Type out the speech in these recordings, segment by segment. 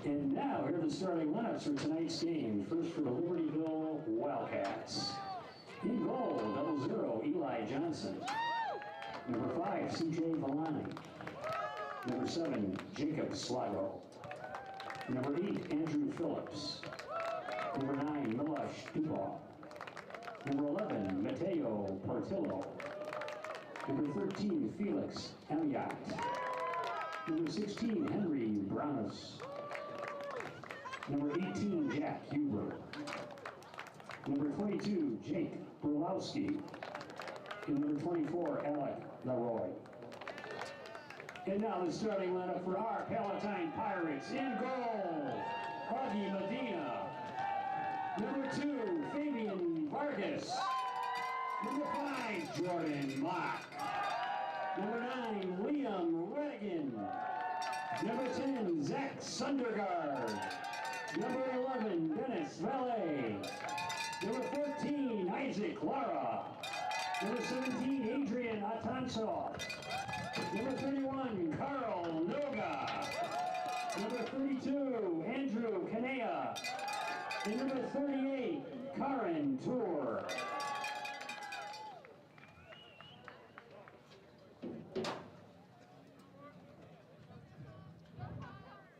And now, here are the starting lineups for tonight's game. First for the Libertyville Wildcats. In goal, 00, Eli Johnson. Number 5, CJ Villani. Number 7, Jacob Slago. Number 8, Andrew Phillips. Number 9, Milosh Dubois. Number 11, Mateo Portillo. Number 13, Felix Amiat. Number 16, Henry Brownus. Number 18, Jack Huber. Number 22, Jake Burlowski. And number 24, Alec Leroy. And now the starting lineup for our Palatine Pirates. In goal, Augie Medina. Number 2, Fabian Vargas. Number 5, Jorden Mock. Number 9, Liam Redigan. Number 10, Zach Sundergaard. Number 11, Dennis Valet. Number 14, Isaac Lara. Number 17, Adrian Atanso. Number 31, Carl Noga. Number 32, Andrew Kanea. And number 38, Karen Tour.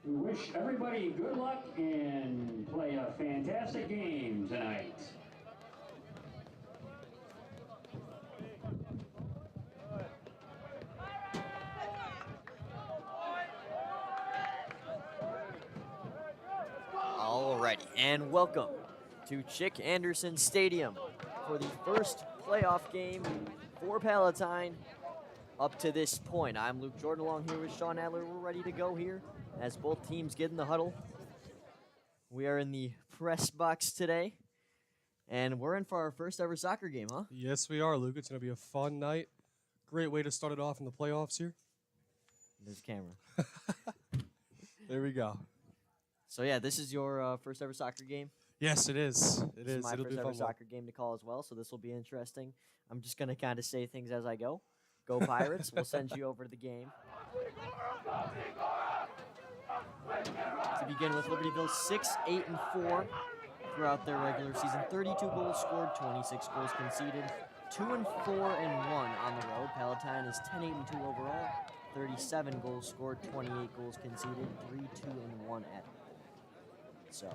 We wish everybody good luck and play a fantastic game tonight. Alrighty, and welcome to Chick Anderson Stadium for the first playoff game for Palatine up to this point. I'm Luke Jorden along here with Shawn Adler. We're ready to go here as both teams get in the huddle. We are in the press box today, and we're in for our first ever soccer game, huh? Yes, we are, Luke. It's going to be a fun night. Great way to start it off in the playoffs here. There's a camera. There we go. So, yeah, this is your first ever soccer game? Yes, it is. It This is. is my It'll first be a ever fun one. soccer game to call as well, so this will be interesting. I'm just going to kind of say things as I go. Go Pirates. We'll send you over to the game. To begin with, Libertyville 6-8-4 throughout their regular season. 32 goals scored, 26 goals conceded, 2-4-1 on the road. Palatine is 10-8-2 overall, 37 goals scored, 28 goals conceded, 3-2-1 at home. So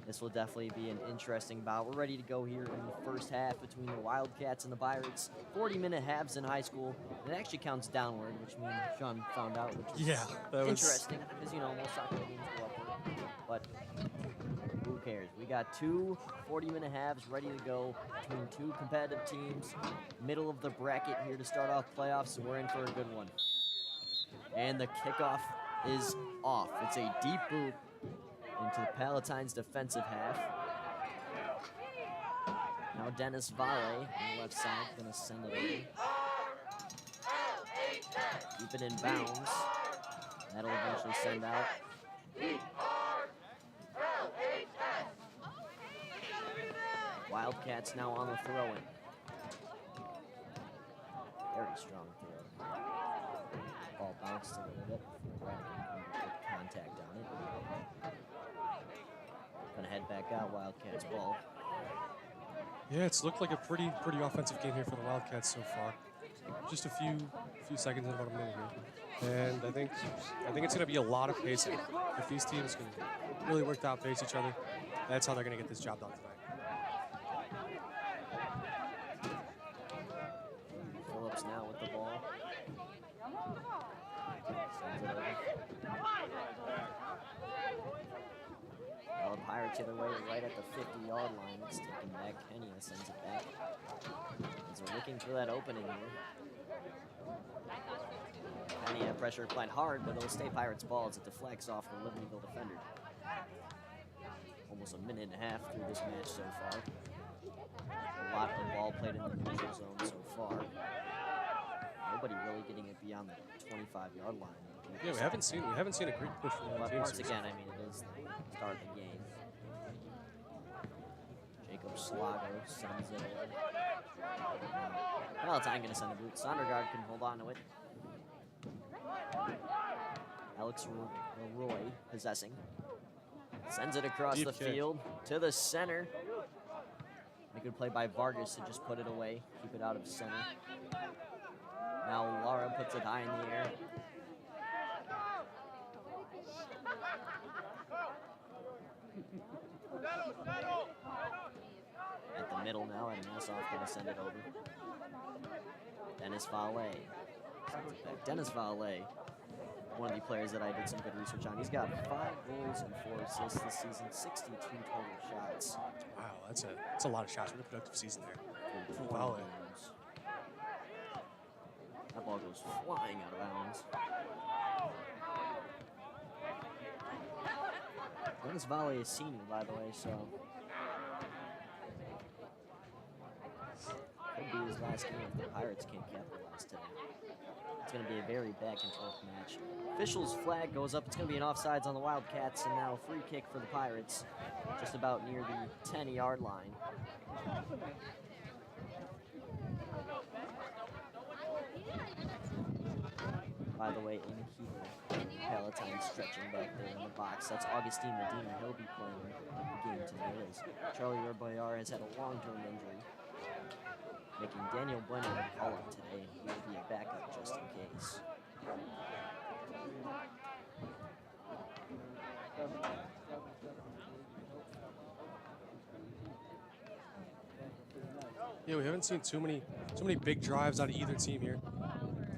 this will definitely be an interesting bout. We're ready to go here in the first half between the Wildcats and the Pirates. 40-minute halves in high school. And it actually counts downward, which means Shawn found out, which is interesting because, you know, most soccer games go upward. But who cares? We got two 40-minute halves ready to go between two competitive teams. Middle of the bracket here to start off playoffs, so we're in for a good one. And the kickoff is off. It's a deep boot into the Palatine's defensive half. Now Dennis Valle on the left side, gonna send it over. Keep it in bounds. That'll eventually send out. Wildcats now on the throw-in. Very strong throw. Ball bounced a little bit. Good contact on it. Gonna head back out. Wildcats ball. Yeah, it's looked like a pretty offensive game here for the Wildcats so far. Just a few seconds in, about a minute here, and I think it's going to be a lot of pacing. If these teams can really work to outpace each other, that's how they're going to get this job done tonight. Phillips now with the ball. Sends it over. Well, the Pirates either way, right at the 50-yard line. It's taken back. Kenya sends it back. As they're looking for that opening here. Kenya pressure applied hard, but it'll stay Pirates ball as it deflects off the Libertyville defender. Almost a minute and a half through this match so far. A lot of ball played in the neutral zone so far. Nobody really getting it beyond the 25-yard line. Yeah, we haven't seen a great push from the But team. once again, I mean, it is the start of the game. Jacob Slago sends it over. Palatine going to send a boot. Sondergaard can hold on to it. Alex Roy possessing. Sends it across Deep the kick. field to the center. A good play by Vargas to just put it away, keep it out of center. Now Lara puts it high in the air. At the middle now, and Nassoff going to send it over. Dennis Valle. Sends it back. Dennis Valle, one of the players that I did some good research on. He's got 5 goals and 4 assists this season, 62 total shots. Wow, that's a lot of shots. What a productive season there. For Valle. 20 games. That ball goes flying out of bounds. Dennis Valle is senior, by the way, so could be his last game if the Pirates can't capitalize today. It's going to be a very back-and-forth match. Official's flag goes up. It's going to be an offsides on the Wildcats, and now a free kick for the Pirates, just about near the 10-yard line. By the way, in here, Palatine stretching back there in the box. That's Augustine Medina. He'll be playing the game tonight as Charlie Urbayar has had a long-term injury, making Daniel Bueno a call-up today. He will be a backup just in case. Yeah, we haven't seen too many big drives out of either team here.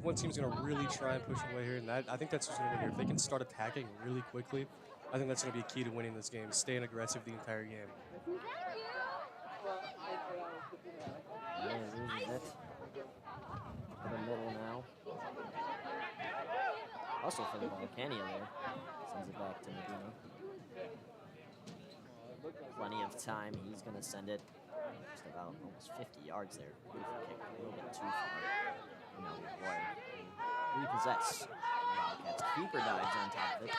One team's going to really try and push away here, and I think that's what's going to win here. If they can start attacking really quickly, I think that's going to be key to winning this game. Staying aggressive the entire game. Yeah, loses it. To the middle now. Also for the ball, Kenya there. Sends it back to Medina. Plenty of time. He's going to send it just about almost 50 yards there. Beautiful kick, a little bit too far. No, boy. Repossess. Wildcats. Keeper dives on top of it.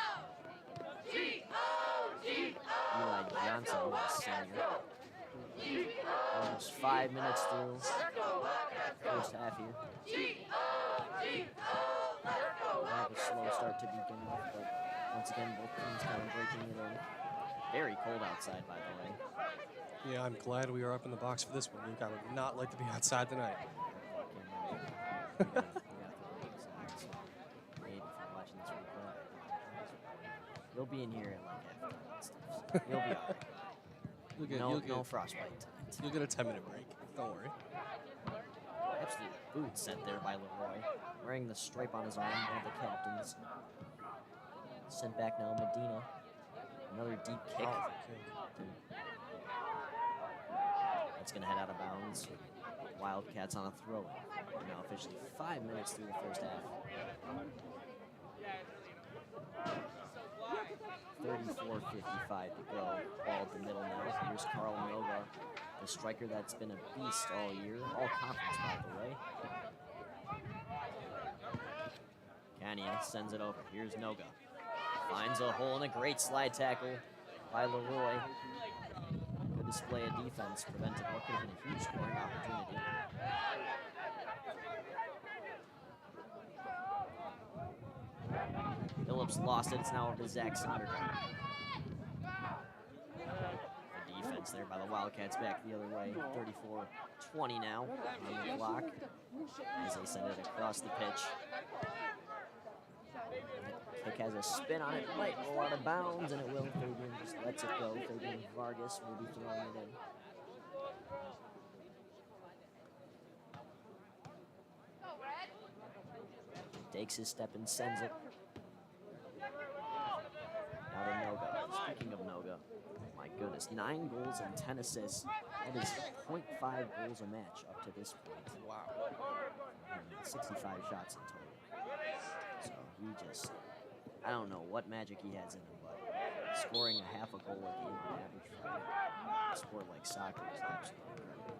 Eli Johnson, the senior. Almost 5 minutes through first half here. Have a slow start to begin with, but once again, both teams kind of breaking it in. Very cold outside, by the way. Yeah, I'm glad we are up in the box for this one, Luke. I would not like to be outside tonight. You'll be in here at like halftime and stuff. So you'll be all right. No frostbite tonight. You'll get a 10-minute break. Don't worry. Absolute boot sent there by Leroy. Wearing the stripe on his arm, one of the captains. Sent back now, Medina. Another deep kick. That's going to head out of bounds. Wildcats on a throw. We're now officially 5 minutes through the first half. 34:55 to go. Ball at the middle now. Here's Carl Nova, the striker that's been a beast all year. All conference, by the way. Kania sends it over. Here's Noga. Finds a hole and a great slide tackle by Leroy. Good display of defense. Prevented what could have been a huge scoring opportunity. Oops, lost it. It's now over to Zach Sondergaard. The defense there by the Wildcats back the other way. 34-20 now on the clock as they send it across the pitch. Kick has a spin on it, might roll out of bounds, and it will. Fabian just lets it go. Fabian Vargas will be throwing it in. Takes his step and sends it. Now to Noga. Speaking of Noga, my goodness, 9 goals and 10 assists. That is 0.5 goals a match up to this point. Wow. And 65 shots in total. So he just, I don't know what magic he has in him, but scoring a half a goal a game on average for a sport like soccer is absolutely incredible.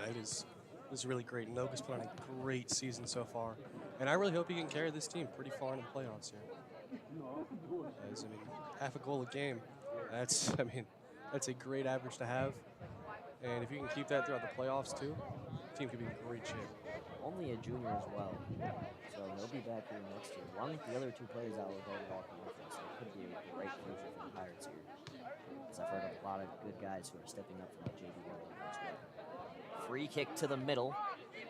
Yeah, this is really great. Noga's put on a great season so far. And I really hope he can carry this team pretty far in the playoffs here. As, half a goal a game, that's a great average to have. And if you can keep that throughout the playoffs too, the team could be in great shape. Only a junior as well, so he'll be back here next year. Along with the other 2 players out will go to all conference, so it could be a great future for the Pirates here. Because I've heard of a lot of good guys who are stepping up from the JV level as well. Free kick to the middle.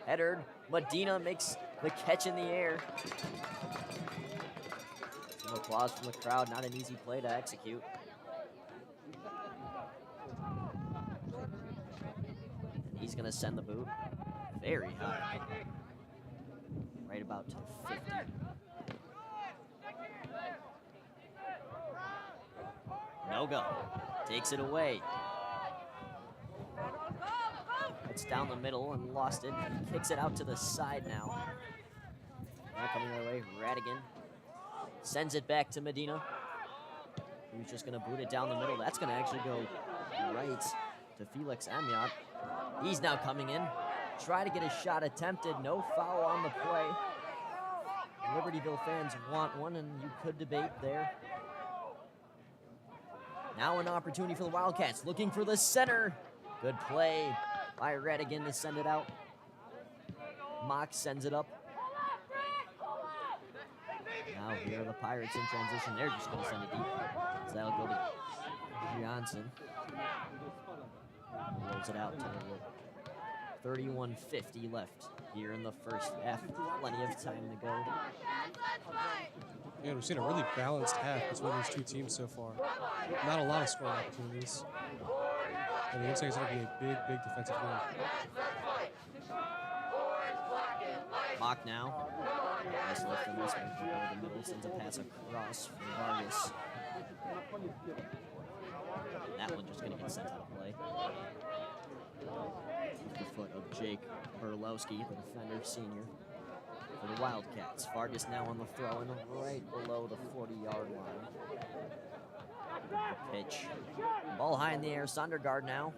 Headered. Medina makes the catch in the air. Some applause from the crowd. Not an easy play to execute. And he's going to send the boot very high. Right about to the 50. Noga takes it away. It's down the middle and lost it. He kicks it out to the side now. Now coming their way, Radigan sends it back to Medina, who's just going to boot it down the middle. That's going to actually go right to Felix Amiot. He's now coming in. Try to get a shot attempted. No foul on the play. Libertyville fans want one, and you could debate there. Now an opportunity for the Wildcats, looking for the center. Good play by Radigan to send it out. Mock sends it up. Now here are the Pirates in transition. They're just going to send it deep. So that'll go to Johnson. Rolls it out to 31:50 left here in the first half. Plenty of time to go. Yeah, we've seen a really balanced half between these 2 teams so far. Not a lot of scoring opportunities. And it looks like it's going to be a big, big defensive win. Mock now. Nice lift from this one. Over the middle, sends a pass across from Vargas. That one just going to get sent out of play. The foot of Jake Berlowski, the defender senior for the Wildcats. Vargas now on the throw and right below the 40-yard line. The pitch. Ball high in the air. Sondergaard now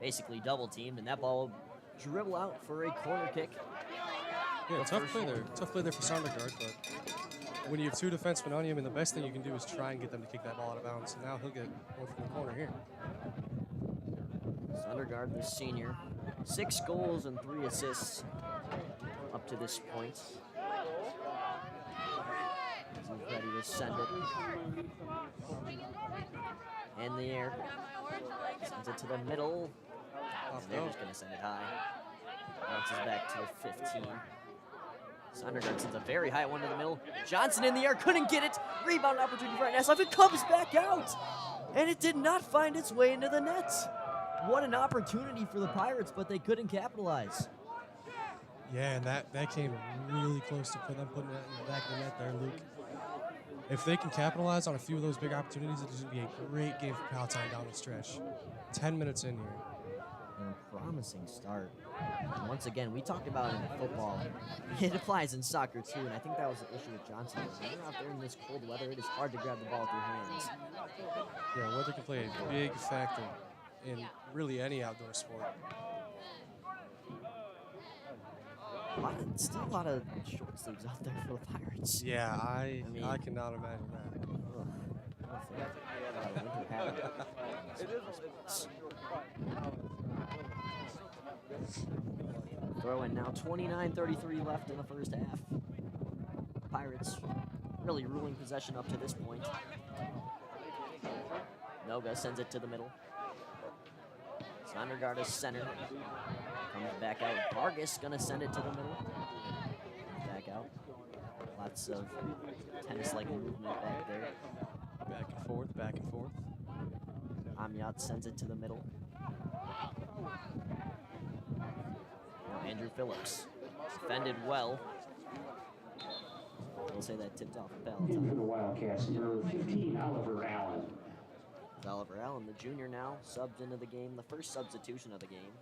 basically double teamed, and that ball will dribble out for a corner kick. Yeah, tough play there. Tough play there for Sondergaard, but when you have 2 defensemen on him, and the best thing you can do is try and get them to kick that ball out of bounds. So now he'll get one from the corner here. Sondergaard, the senior, 6 goals and 3 assists up to this point. He's ready to send it. In the air. Sends it to the middle. And they're just going to send it high. Bounces back to the 15. Sondergaard sends a very high one to the middle. Johnson in the air, couldn't get it. Rebound opportunity for Nassau. It comes back out. And it did not find its way into the net. What an opportunity for the Pirates, but they couldn't capitalize. Yeah, and that came really close to them putting it in the back of the net there, Luke. If they can capitalize on a few of those big opportunities, it's going to be a great game for Palatine down the stretch. 10 minutes in here. And a promising start. And once again, we talked about it in football. It applies in soccer too, and I think that was the issue with Johnson. When you're out there in this cold weather, it is hard to grab the ball with your hands. Yeah, weather can play a big factor in really any outdoor sport. Still a lot of short sleeves out there for the Pirates. Yeah, I cannot imagine that. Throw in now, 29:33 left in the first half. Pirates really ruling possession up to this point. Noga sends it to the middle. Sondergaard is center. Comes back out. Vargas gonna send it to the middle. Back out. Lots of tennis-like movement back there. Back and forth, back and forth. Amyat sends it to the middle. Now Andrew Phillips defended well. We'll say that tipped off the In for Palatine. the Wildcats, number 15, Oliver Allen. Oliver Allen, the junior now, subbed into the game. The first substitution of the game.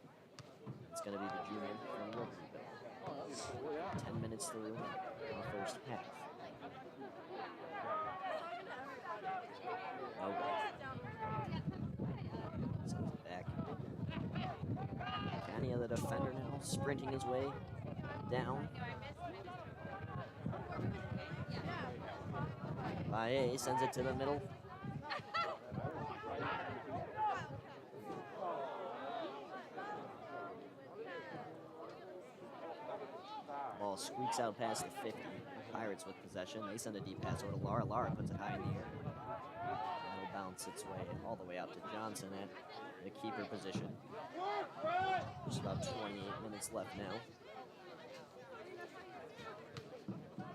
It's going to be the junior from Libertyville. 10 minutes through the first half. Sends it back. Kania, the defender now, sprinting his way down. Baye sends it to the middle. Ball squeaks out past the 50. Pirates with possession. They send a deep pass over to Lara. Lara puts it high in the air. That'll bounce its way all the way out to Johnson at the keeper position. There's about 28 minutes left now.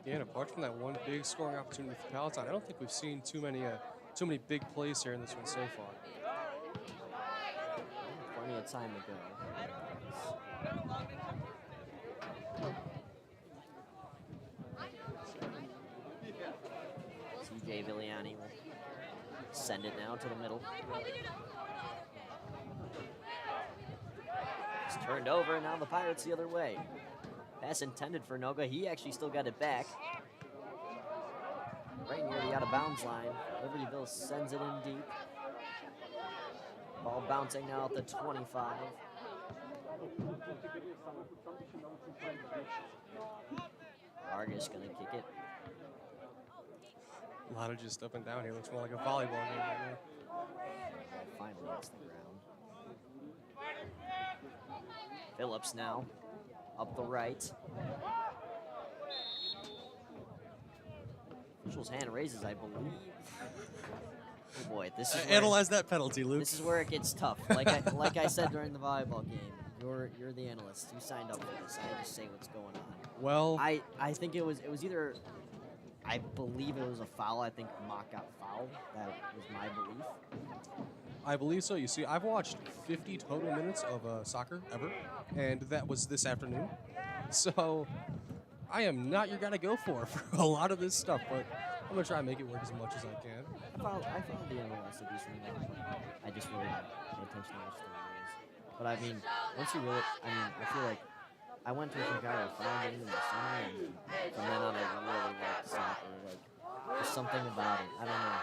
Yeah, and apart from that one big scoring opportunity for Palatine, I don't think we've seen too many big plays here in this one so far. Plenty of time to go. CJ Villiani will send it now to the middle. It's turned over, and now the Pirates the other way. Pass intended for Noga. He actually still got it back. Right near the out-of-bounds line. Libertyville sends it in deep. Ball bouncing now at the 25. Vargas gonna kick it. A lot of just up and down here. Looks more like a volleyball game right now. Finally hits the ground. Phillips now up the right. Official's hand raises, I believe. Oh boy, this is where, Analyze that penalty, Luke. this is where it gets tough. Like I said during the volleyball game, you're the analyst. You signed up for this. I had to say what's going on. Well, I think it was either, I believe it was a foul. I think Mock got fouled. That was my belief. I believe so. You see, I've watched 50 total minutes of soccer ever, and that was this afternoon. So I am not your guy to go for a lot of this stuff, but I'm going to try and make it work as much as I can. I followed the analyst a decent amount, but I just really don't pay attention to which story it is. But I mean, once you really, I feel like I went to Chicago found it in the summer, and from then on I really liked soccer. Like, there's something about it. I don't know.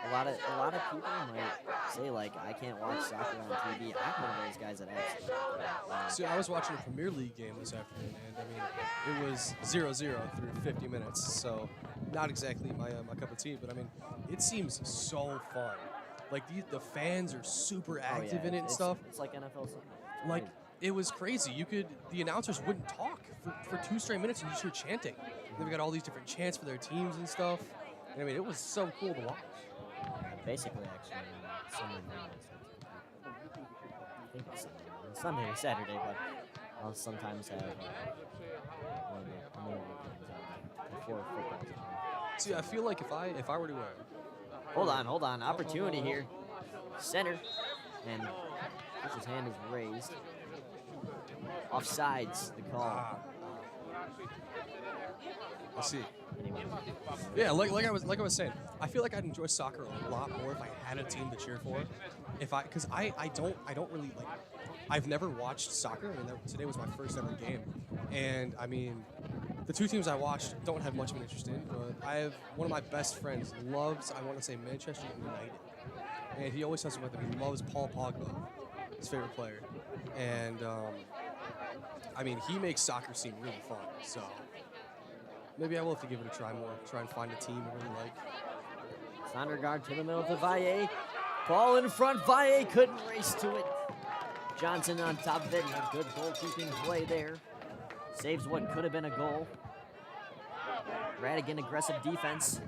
A lot of people might say, like, I can't watch soccer on TV. I'm one of those guys that actually. See, I was watching a Premier League game this afternoon, and I mean, it was 0-0 through 50 minutes, so not exactly my cup of tea, but I mean, it seems so fun. Like, the fans are super active in it and stuff. It's like NFL soccer. Like, it was crazy. The announcers wouldn't talk for 2 straight minutes, and you just hear chanting. And they've got all these different chants for their teams and stuff. And I mean, it was so cool to watch. Basically, actually, Sunday morning. I think it's Sunday or Saturday, but I'll sometimes have one of the games before football time. See, I feel like if I were to Hold on. Opportunity here. Center. And Fisher's hand is raised. Offsides, the call. let's see. Anyway. Yeah, like I was saying, I feel like I'd enjoy soccer a lot more if I had a team to cheer for. Because I don't really like. I've never watched soccer. I mean, today was my first ever game, and I mean, the 2 teams I watched don't have much of an interest in. But I have one of my best friends loves, I want to say, Manchester United, and he always tells me about them. He loves Paul Pogba, his favorite player, and I mean, he makes soccer seem really fun. So maybe I will have to give it a try more. Try and find a team I really like. Sondergaard to the middle to Valle. Ball in front. Valle couldn't race to it. Johnson on top of it. A good goalkeeping play there. Saves what could have been a goal. Radigan, aggressive defense.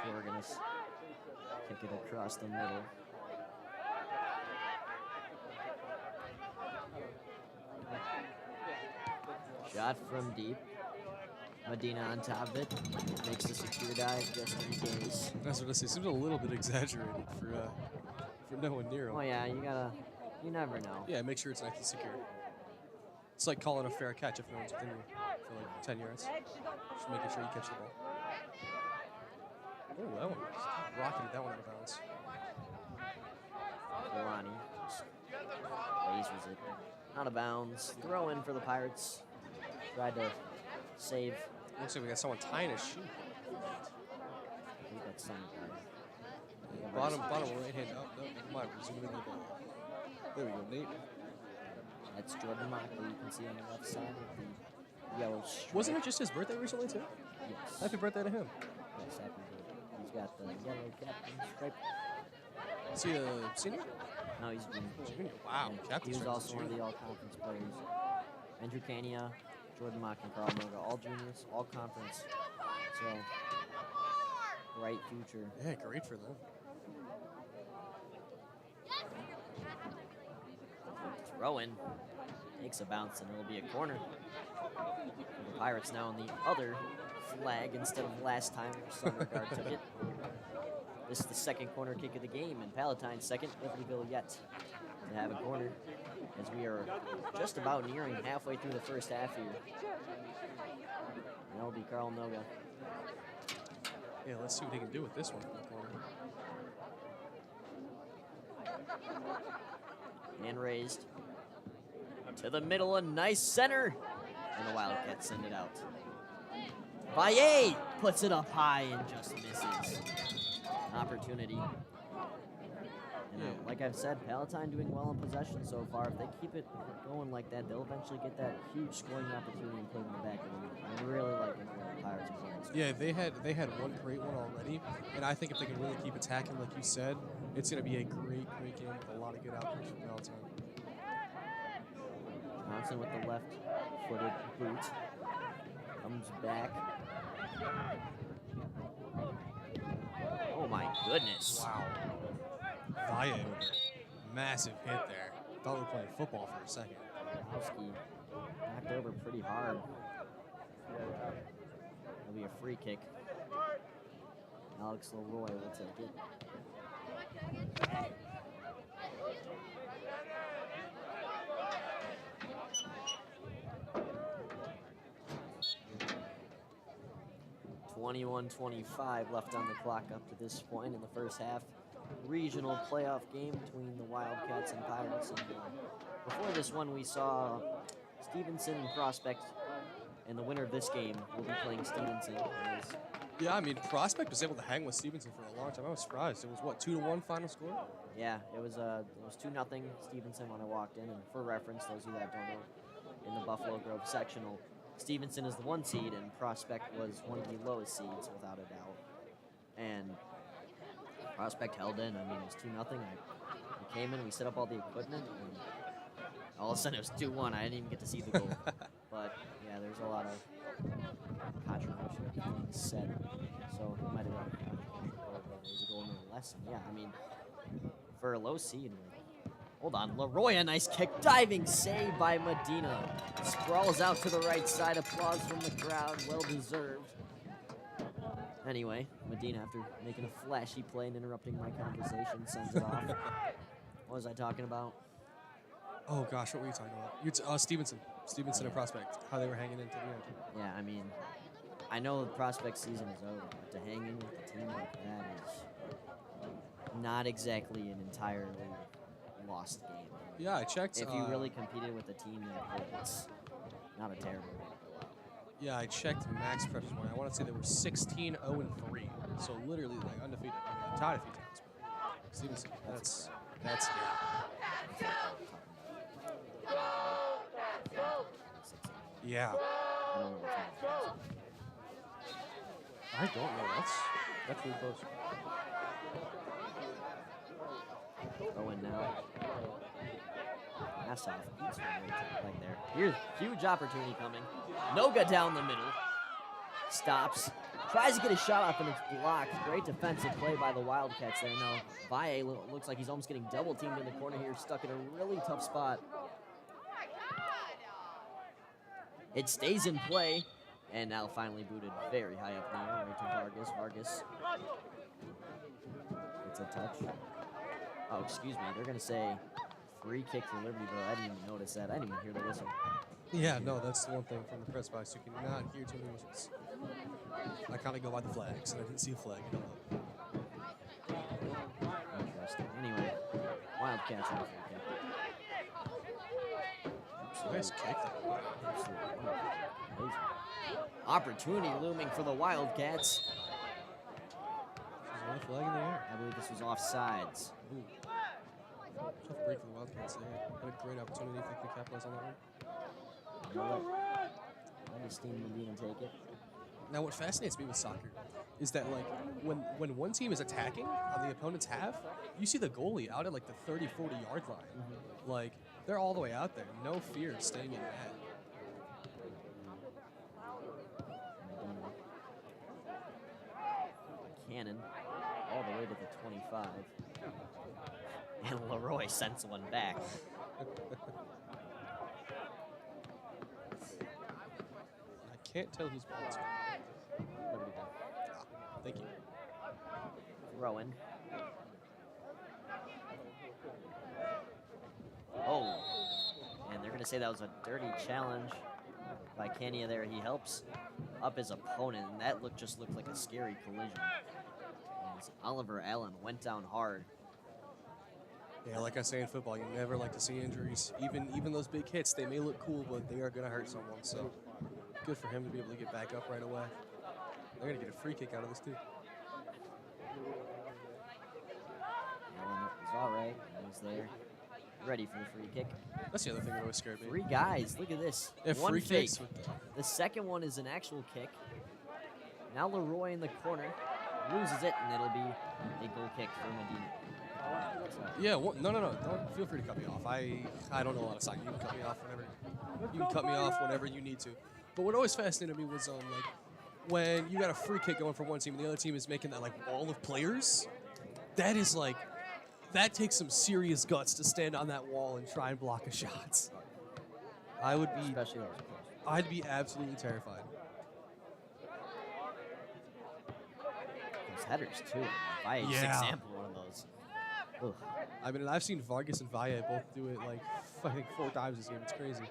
We're gonna kick it across the middle. Shot from deep. Medina on top of it. Makes the secure dive just in case. That's what I say. Seems a little bit exaggerated for no one near him. Oh yeah, you never know. Yeah, make sure it's nice and secure. It's like calling a fair catch if no one's within you for like 10 yards. Just making sure you catch the ball. Oh, that one. Rocketed that one out of bounds. Kalani just lasers it out of bounds. Throw in for the Pirates. Tried to save. Looks like we got someone tying his shoe. I think that's some Bottom right hand up. No, never mind. We're zooming in the ball. There we go, Nate. That's Jorden Mockley. You can see on the left side of the yellow stripe. Wasn't it just his birthday recently, too? Yes. Happy birthday to him. Yes, happy birthday. He's got the yellow captain stripe. Is he a senior? No, he's junior. Junior. Wow. Yeah, Captain he was stripe also one of the all-conference players. Andrew Cania, Jorden Mock, and Carl Moga, all juniors, all conference. So, bright future. Yeah, great for them. Throw-in. Takes a bounce, and it'll be a corner. The Pirates now on the other flag instead of last time Sondergaard took it. This is the second corner kick of the game, and Palatine's second, Libertyville yet to have a corner, as we are just about nearing halfway through the first half here. And that'll be Carl Noga. Yeah, let's see what he can do with this one from the corner. Hand raised. To the middle, a nice center. And the Wildcats send it out. Valle puts it up high and just misses. Opportunity. And like I've said, Palatine doing well in possession so far. If they keep it going like that, they'll eventually get that huge scoring opportunity and put it in the back of the league. I'm really liking the way the Pirates are playing. Yeah, they had one great one already, and I think if they can really keep attacking, like you said, it's going to be a great game with a lot of good outcomes for Palatine. Johnson with the left-footed boot. Comes back. Oh my goodness. Wow. Valle with a massive hit there. Thought we were playing football for a second. Husky knocked over pretty hard. It'll be a free kick. Alex Leroy will take it. .25 left on the clock up to this point in the first half. Regional playoff game between the Wildcats and Pirates. And, before this one, we saw Stevenson and Prospect, and the winner of this game will be playing Stevenson. Yeah, I mean, Prospect was able to hang with Stevenson for a long time. I was surprised. It was, what, 2-1 final score? Yeah, it was 2-0 Stevenson when I walked in. And for reference, those of you that don't know, in the Buffalo Grove sectional, Stevenson is the 1 seed, and Prospect was one of the lowest seeds, without a doubt. And Prospect held in. I mean, it was 2-0. We came in, we set up all the equipment, and all of a sudden it was 2-1. I didn't even get to see the goal. But, yeah, there's a lot of controversial things said. So, it might have been a goal nonetheless. And, yeah, I mean, for a low seed, hold on, Leroy, a nice kick, diving save by Medina. Sprawls out to the right side, applause from the crowd, well deserved. Anyway, Medina, after making a flashy play and interrupting my conversation, sends it off. What was I talking about? Oh gosh, what were you talking about? Stevenson and Prospect, how they were hanging in to the end. Yeah, I mean, I know the Prospect season is over, but to hang in with a team like that is not exactly an entirely lost game. Yeah, I checked. If you really competed with a team that good, it's not a terrible way to go out. Yeah, I checked Max Prep this morning. I want to say they were 16-0-3, so literally like undefeated. I mean, tied a few times. But Stevenson, that's yeah. I don't know. That's really close. Going now. ass off. Beats one right to the leg there. Here's huge opportunity coming. Noga down the middle. Stops. Tries to get a shot off and it's blocked. Great defensive play by the Wildcats there. Now, Valle looks like he's almost getting double teamed in the corner here, stuck in a really tough spot. It stays in play, and now finally booted very high up in the air, right to Vargas. Vargas. It's a touch. Oh, excuse me. They're going to say free kick for Libertyville. I didn't even notice that. I didn't even hear the whistle. Yeah, no, that's the one thing from the press box. You cannot hear too many whistles. I kind of go by the flags, and I didn't see a flag. Interesting. Anyway, Wildcats on free kick. Nice kick. Opportunity looming for the Wildcats. There's one flag in the air. I believe this was offsides. Ooh. Tough break for the Wildcats there. Had a great opportunity if they could capitalize on that one. Augustine didn't even take it. Now, what fascinates me with soccer is that, like, when one team is attacking on the opponent's half, you see the goalie out at, like, the 30, 40-yard line. Mm-hmm. Like, they're all the way out there. No fear of staying in net. Cannon all the way to the 25. And Leroy sends one back. I can't tell who's ball it's from. Thank you. Rowan. Oh. And they're going to say that was a dirty challenge by Kenya there. He helps up his opponent, and that just looked like a scary collision. As Oliver Allen went down hard. Yeah, like I say in football, you never like to see injuries. Even those big hits, they may look cool, but they are going to hurt someone. So good for him to be able to get back up right away. They're going to get a free kick out of this, too. Allen is all right. He's there. Ready for the free kick. That's the other thing that always scared me. Three guys. Look at this. Yeah, one free fake. kicks with The second one is an actual kick. Now Leroy in the corner. Loses it, and it'll be a goal kick for Medina. Yeah, no. Don't feel free to cut me off. I don't know a lot of soccer. You can cut me off whenever you need to. But what always fascinated me was like when you got a free kick going for one team and the other team is making that like wall of players. That is like that takes some serious guts to stand on that wall and try and block a shot. Especially those. I'd be absolutely terrified. Those headers too. Valle just example one of those. Ugh. I mean, I've seen Vargas and Valle both do it like I think 4 times this game. It's crazy.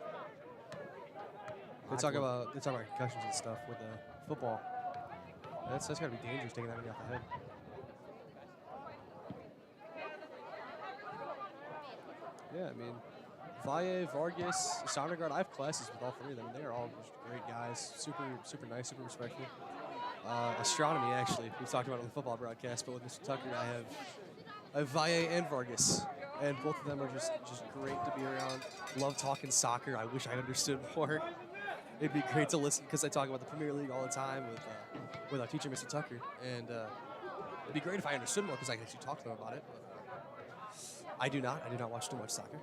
They talk about concussions and stuff with football. That's got to be dangerous taking that many off the head. Yeah, I mean, Valle, Vargas, Sondergaard, I have classes with all 3 of them. They are all just great guys. Super nice, super respectful. Astronomy, actually. We talked about it on the football broadcast, but with Mr. Tucker, I have Valle and Vargas. And both of them are just great to be around. Love talking soccer. I wish I understood more. It'd be great to listen because I talk about the Premier League all the time with our teacher, Mr. Tucker. And it'd be great if I understood more because I could actually talk to them about it. But I do not. I do not watch too much soccer.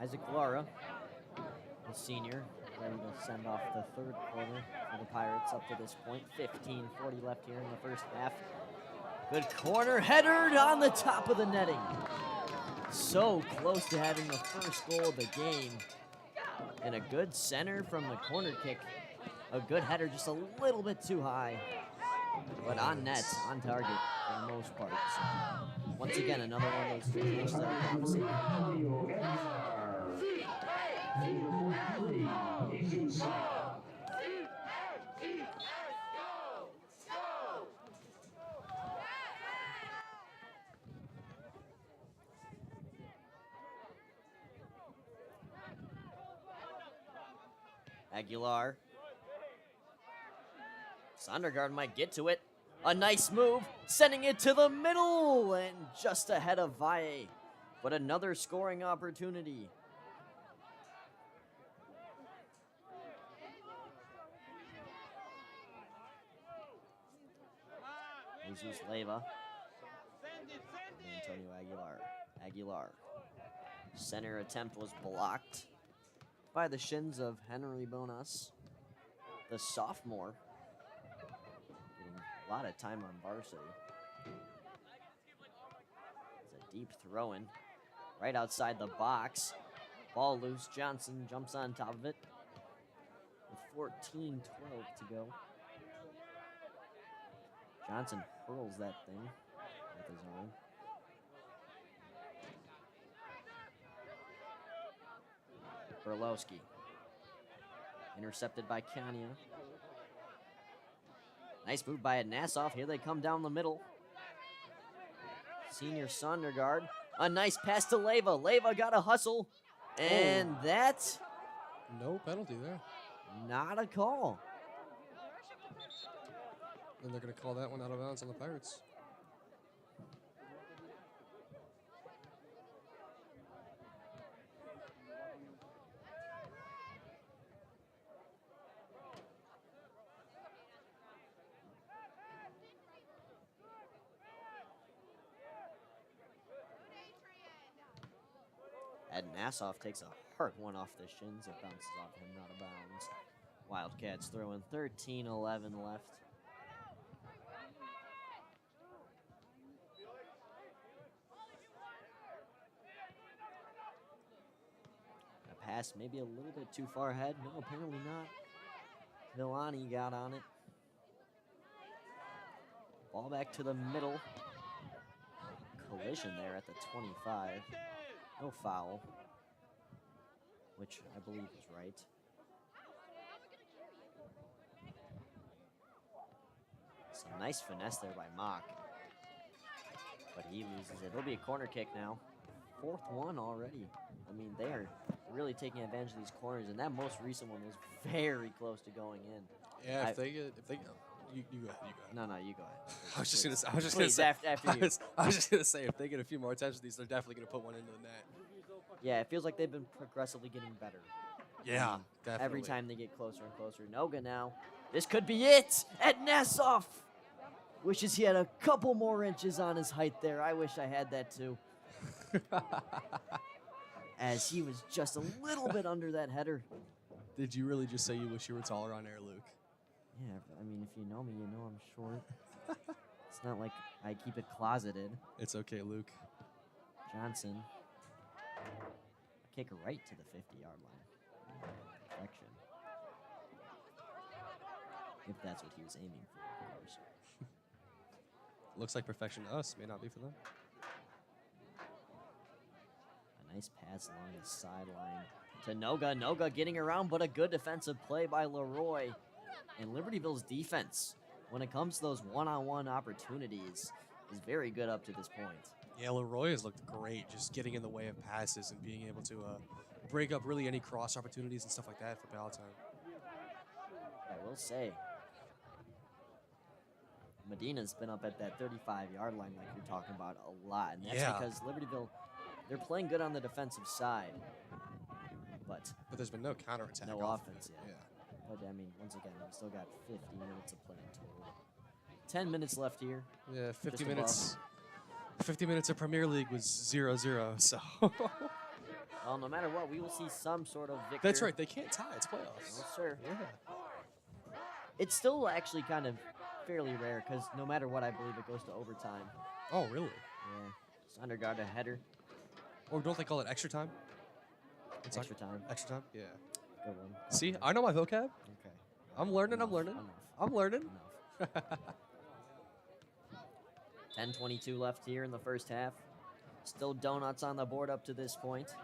Isaac Lara, the senior, ready to send off the 3rd quarter for the Pirates up to this point. 15:40 left here in the first half. Good corner header on the top of the netting. So close to having the first goal of the game. And a good center from the corner kick. A good header, just a little bit too high. But on net, on target for the most part. So once again, another one of those situations that are promising. Aguilar. Sondergaard might get to it. A nice move, sending it to the middle and just ahead of Valle. But another scoring opportunity. Jesus Leyva. Antonio Aguilar. Center attempt was blocked by the shins of Henry Bonas, the sophomore. Getting a lot of time on varsity. It's a deep throw in right outside the box. Ball loose. Johnson jumps on top of it with 14-12 to go. Johnson hurls that thing with his arm. Berlowski. Intercepted by Kania. Nice move by Nassau. Here they come down the middle. Senior Sondergaard. A nice pass to Leva. Leva got a hustle. And that's No penalty there. not a call. Then they're going to call that one out of bounds on the Pirates. Ed Nassau takes a hard one off the shins. It bounces off him, not a bounds. Wildcats throwing 13-11 left. A pass maybe a little bit too far ahead. No, apparently not. Villani got on it. Ball back to the middle. Collision there at the 25. No foul, which I believe is right. Some nice finesse there by Mock, but he loses it. It'll be a corner kick now. 4th one already. I mean, they are really taking advantage of these corners, and that most recent one was very close to going in. Yeah, if they you go ahead. No, you go ahead. I was just gonna Please, say. after you. I was just gonna say if they get a few more attempts at these, they're definitely gonna put one into the net. Yeah, it feels like they've been progressively getting better. Yeah, definitely. Every time they get closer and closer. Noga now. This could be it at Nassau. Wishes he had a couple more inches on his height there. I wish I had that too. As he was just a little bit under that header. Did you really just say you wish you were taller on air, Luke? Yeah, I mean, if you know me, you know I'm short. It's not like I keep it closeted. It's okay, Luke. Johnson. Kick right to the 50-yard line. Perfection. If that's what he was aiming for, of course. Looks like perfection to us. May not be for them. A nice pass along the sideline to Noga. Noga getting around, but a good defensive play by Leroy. And Libertyville's defense, when it comes to those one-on-one opportunities, is very good up to this point. Yeah, Leroy has looked great, just getting in the way of passes and being able to break up really any cross opportunities and stuff like that for Palatine. I will say, Medina's been up at that 35-yard line like you're talking about a lot. And that's because Libertyville, they're playing good on the defensive side. But there's been no counterattack. No offense yet. Yeah. But, I mean, once again, we still got 50 minutes of play in total. 10 minutes left here. Yeah, 50 minutes. 50 minutes of Premier League was 0-0, so. Well, no matter what, we will see some sort of victory. That's right. They can't tie. It's playoffs. No, sir. Yeah. It's still actually kind of fairly rare because no matter what, I believe it goes to overtime. Oh, really? Yeah. Sondergaard a header. Or don't they call it extra time? It's Extra time. Extra time? Yeah. Good one. See, I know my vocab. Okay. I'm learning. Enough, I'm learning. enough, I'm learning. enough. 10:22 left here in the first half. Still donuts on the board up to this point.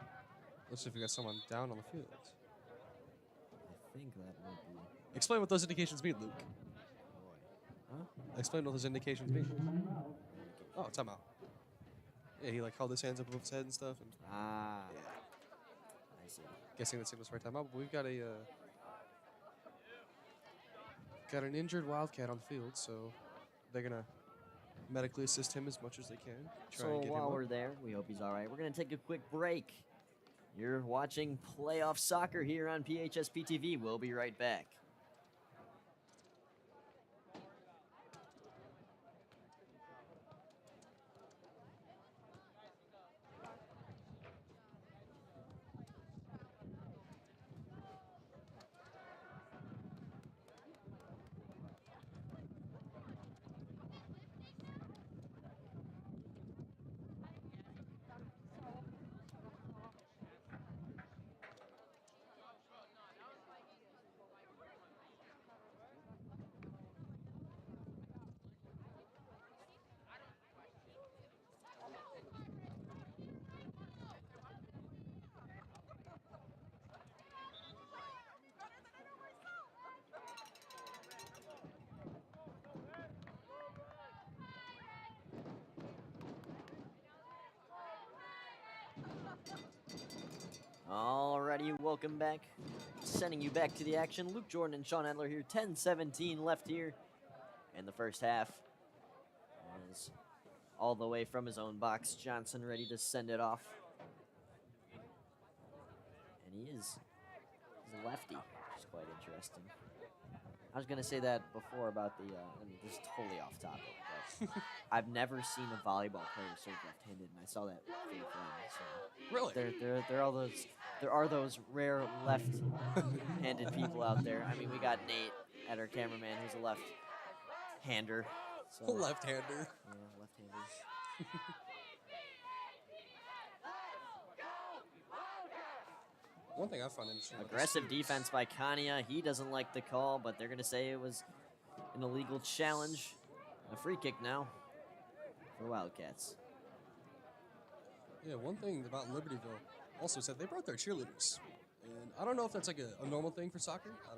Looks like we got someone down on the field. I think that might be. Explain what those indications mean, Luke. Boy. Huh? Explain what those indications mean. Oh, timeout. Yeah, he like held his hands up above his head and stuff. And Ah. yeah. I see. Guessing that signals for a timeout. But we've got a got an injured Wildcat on the field, so they're gonna medically assist him as much as they can. Try and So get while him we're up. there, we hope he's all right. We're going to take a quick break. You're watching Playoff Soccer here on PHSP TV. We'll be right back. Alrighty, welcome back. Sending you back to the action. Luke Jorden and Shawn Adler here. 10-17 left here in the first half. As all the way from his own box, Johnson ready to send it off. And he's a lefty, which is quite interesting. I was going to say that before about the, I mean, this is totally off topic, but I've never seen a volleyball player serve left-handed, and I saw that for the friend, so. Really? There are those rare left-handed people out there. I mean, we got Nate at our cameraman who's a left-hander. So, Left-hander. yeah, left-hander. One thing I found interesting. Aggressive defense by Kania. He doesn't like the call, but they're going to say it was an illegal challenge. A free kick now for the Wildcats. Yeah, one thing about Libertyville also said they brought their cheerleaders. And I don't know if that's like a normal thing for soccer. I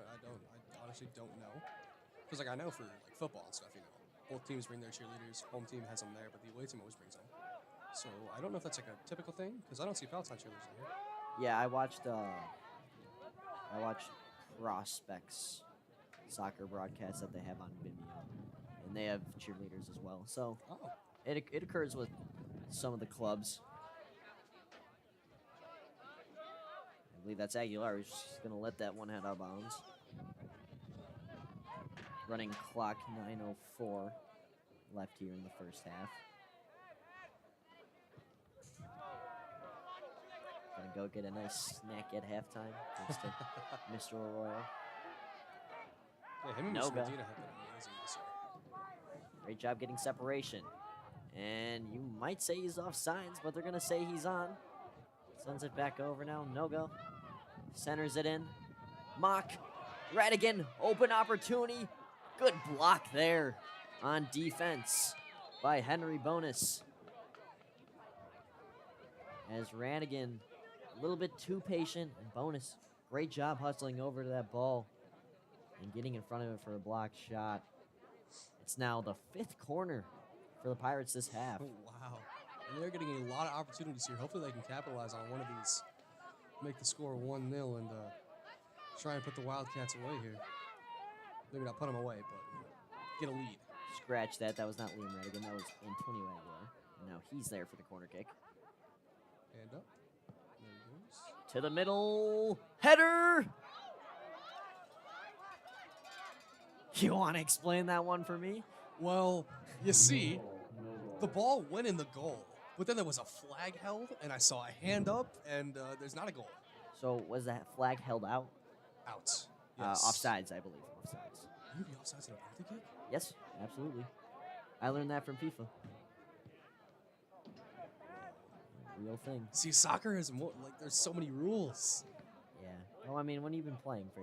honestly don't know. Because like I know for like football and stuff, you know, both teams bring their cheerleaders. Home team has them there, but the away team always brings them. So I don't know if that's like a typical thing, because I don't see Palatine cheerleaders in here. Yeah, I watched Prospects soccer broadcasts that they have on Vimeo, and they have cheerleaders as well. So it occurs with some of the clubs. I believe that's Aguilar who's just going to let that one head out of bounds. Running clock 9:04 left here in the first half. Gonna go get a nice snack at halftime thanks to Mr. Arroyo. Yeah, him and Noga. Mr. Medina have been amazing this year. Great job getting separation. And you might say he's off signs, but they're going to say he's on. Sends it back over now. Noga centers it in. Mock. Radigan. Open opportunity. Good block there on defense by Henry Bonus. As Radigan, a little bit too patient. And Bonus, great job hustling over to that ball and getting in front of it for a blocked shot. It's now the 5th corner for the Pirates this half. Oh, wow. And they're getting a lot of opportunities here. Hopefully they can capitalize on one of these, make the score 1-0, and try and put the Wildcats away here. Maybe not put them away, but get a lead. Scratch that. That was not Liam Radigan. That was Antonio Aguilar. And now he's there for the corner kick. Hand up. There he goes. To the middle. Header! You want to explain that one for me? Well, you see, the ball went in the goal, but then there was a flag held, and I saw a hand up, and there's not a goal. So was that flag held out? Out. Yes. Offsides, I believe. Offsides. You be offsides in a penalty kick? Yes, absolutely. I learned that from FIFA. Real thing. See, soccer is more, like, there's so many rules. Yeah. Well, I mean, when you've been playing for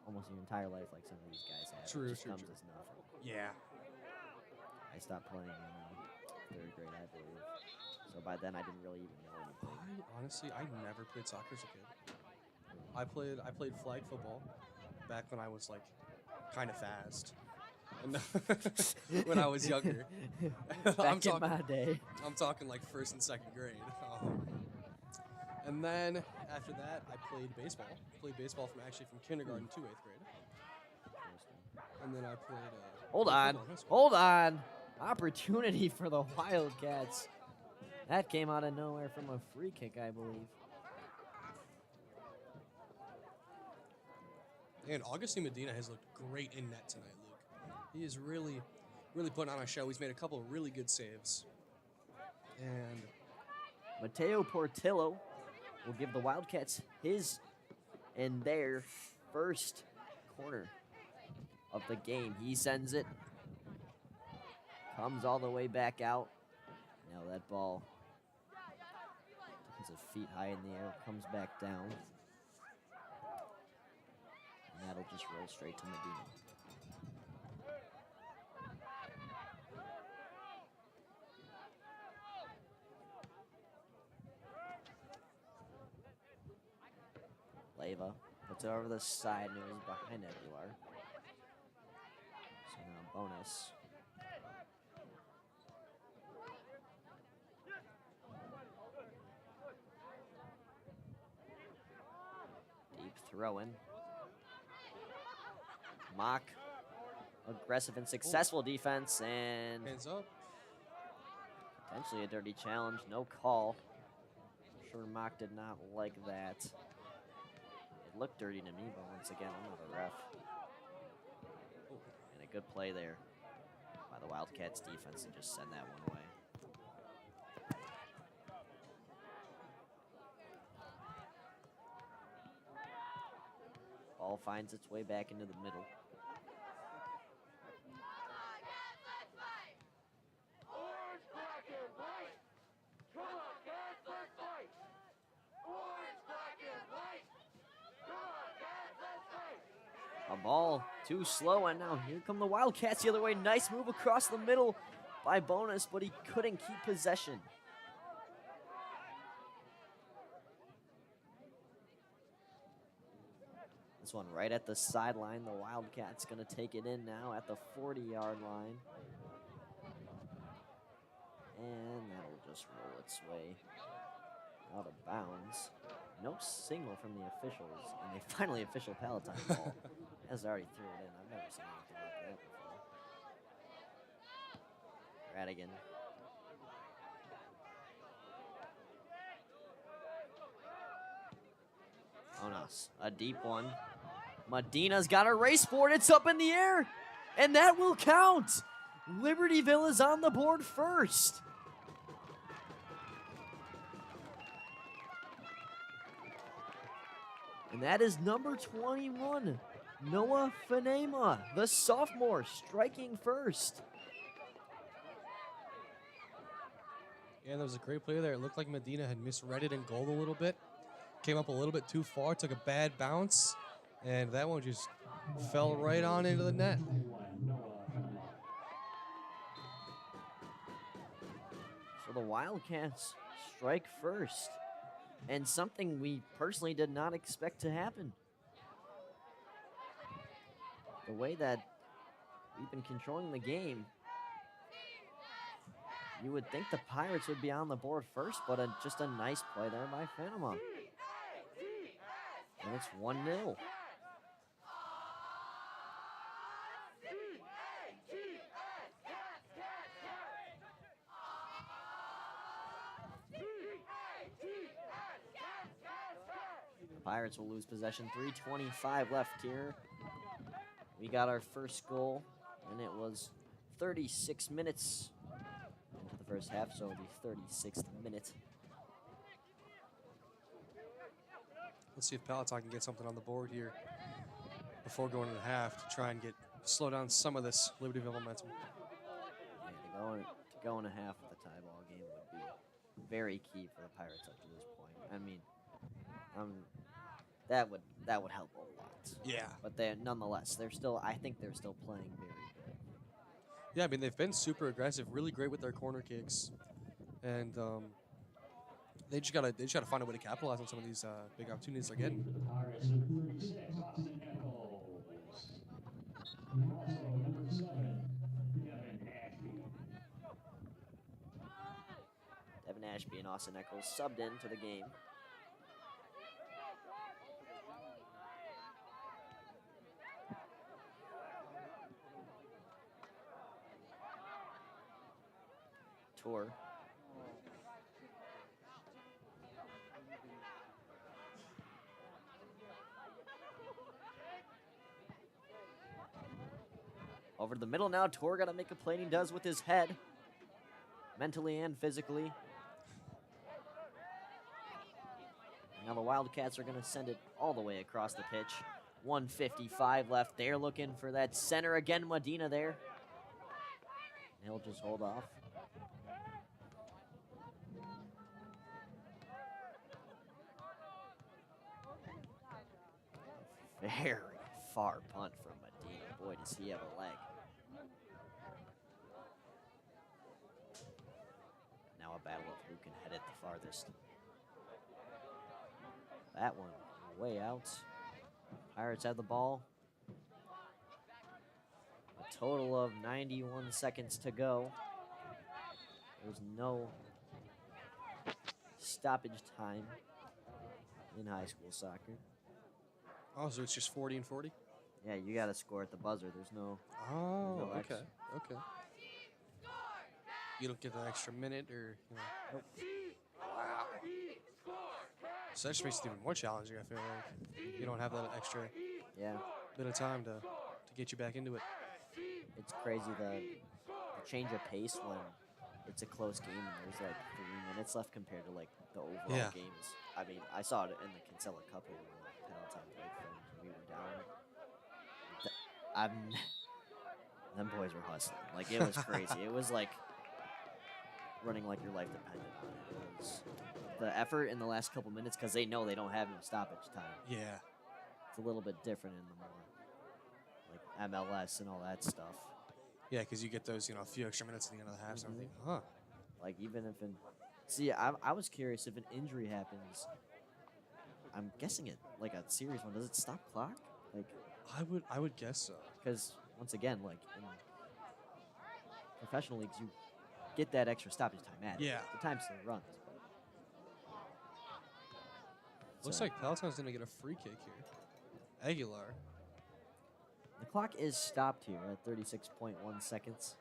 almost your entire life, like some of these guys have, True, it just true, comes true. as nothing. Yeah. I stopped playing in 3rd grade, I believe. So by then, I didn't really even know anything. I never played soccer as a kid. I played flag football back when I was like kind of fast. And when I was younger. Back in my day. I'm talking like 1st and 2nd grade. And then after that, I played baseball. Played baseball from kindergarten to 8th grade. And then I played. Hold on. Hold on. Opportunity for the Wildcats. That came out of nowhere from a free kick, I believe. And Augustine Medina has looked great in net tonight, Luke. He is really putting on a show. He's made a couple of really good saves. And Mateo Portillo will give the Wildcats his and their first corner of the game. He sends it. Comes all the way back out. Now that ball is a feet high in the air. Comes back down. And that'll just roll straight to Medina. Leva puts it over the side and it was behind Aguilar. So now Bonus. throw in. Mock, aggressive and successful defense, and Hands up. potentially a dirty challenge. No call. I'm sure Mock did not like that. It looked dirty to me, but once again, I'm not a ref. And a good play there by the Wildcats defense to just send that one away. Ball finds its way back into the middle. A ball too slow, and now here come the Wildcats the other way. Nice move across the middle by Bonus, but he couldn't keep possession. This one right at the sideline. The Wildcats gonna take it in now at the 40-yard line. And that'll just roll its way out of bounds. No signal from the officials, and they finally official Palatine ball. Has already threw it in. I've never seen anything like that before. Radigan. Onas, a deep one. Medina's got a race board. It's up in the air, and that will count. Libertyville is on the board first. And that is number 21, Noah Fanema, the sophomore, striking first. Yeah, there was a great play there. It looked like Medina had misread it in goal a little bit. Came up a little bit too far, took a bad bounce, and that one just fell right on into the net. So the Wildcats strike first, and something we personally did not expect to happen. The way that we've been controlling the game, you would think the Pirates would be on the board first, but just a nice play there by Fanema. And it's 1-0. Pirates will lose possession. 3:25 left here. We got our first goal, and it was 36 minutes into the first half, so the 36th minute. Let's see if Palatine can get something on the board here before going to the half to try and slow down some of this Libertyville momentum. Yeah, to go in a half with a tie ball game would be very key for the Pirates up to this point. I mean, that would help a lot. Yeah. But nonetheless, I think they're still playing very good. Yeah, I mean, they've been super aggressive, really great with their corner kicks. And they just gotta find a way to capitalize on some of these big opportunities they're getting. Devin Ashby and Austin Eccles subbed into the game. Tour. Over to the middle now. Tour got to make a play, and he does with his head, mentally and physically. Now the Wildcats are going to send it all the way across the pitch. 1:55 left. They're looking for that center again. Medina there. He'll just hold off. Very far punt from Medina. Boy, does he have a leg. Now a battle of who can head it the farthest. That one way out. Pirates have the ball. A total of 91 seconds to go. There's no stoppage time in high school soccer. Oh, so it's just 40 and 40? Yeah, you got to score at the buzzer. There's no. Oh, No okay, extra. okay. You don't get that extra minute or, you know. Nope. Wow. So that just makes it even more challenging, I feel like. You don't have that extra Yeah, bit of time to get you back into it. it's crazy the change of pace when it's a close game and there's like 3 minutes left compared to like the overall Yeah. games. I mean, I saw it in the Kinsella Cup here when Palatine played Friends and we were down. Them boys were hustling. Like, it was crazy. It was like running like your life depended on it. It was the effort in the last couple minutes because they know they don't have no stoppage time. Yeah. It's a little bit different in the more like MLS and all that stuff. Yeah, because you get those, you know, a few extra minutes at the end of the half. So I'm thinking, huh. Like, even if I was curious if an injury happens. I'm guessing it like a serious one. Does it stop clock? Like, I would guess so. because once again, like in professional leagues, you get that extra stoppage time added. Yeah. The time still runs. But Looks like Palatine's going to get a free kick here. Aguilar. the clock is stopped here at 36.1 seconds.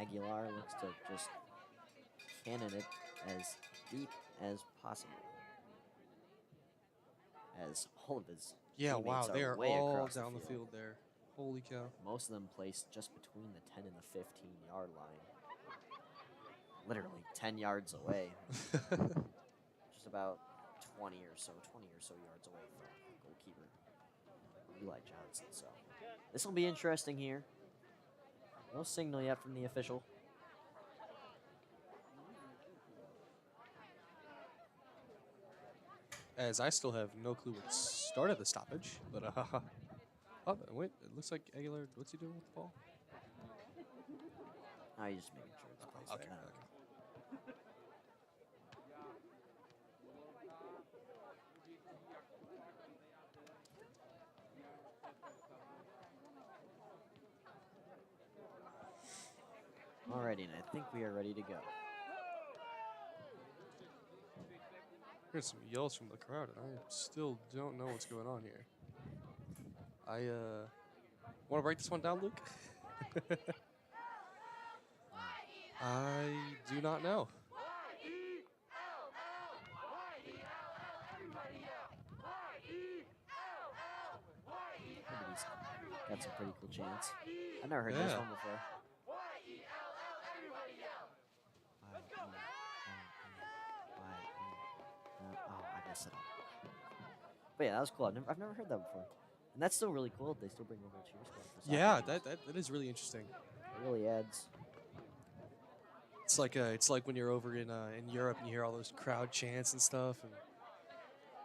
Aguilar looks to just cannon it as deep as possible. As all of his Yeah, teammates wow. They are way all across down the field there. Holy cow. Most of them placed just between the 10 and the 15-yard line. Literally 10 yards away. Just about 20 or so yards away from goalkeeper Eli Johnson. So this will be interesting here. No signal yet from the official. As I still have no clue what started the stoppage, but oh, wait, it looks like Aguilar, what's he doing with the ball? Oh, you're just making sure it's placed Okay, right now. Alrighty, and I think we are ready to go. Here's some yells from the crowd, and I still don't know what's going on here. I want to write this one down, Luke? I do not know. Got some pretty cool chants. I've never heard this Yeah. one before. Oh, I guess it. But yeah, that was cool. I've never heard that before, and that's still really cool. They still bring the whole cheer squad for soccer Yeah, games. that is really interesting. It really adds. It's like when you're over in Europe and you hear all those crowd chants and stuff, and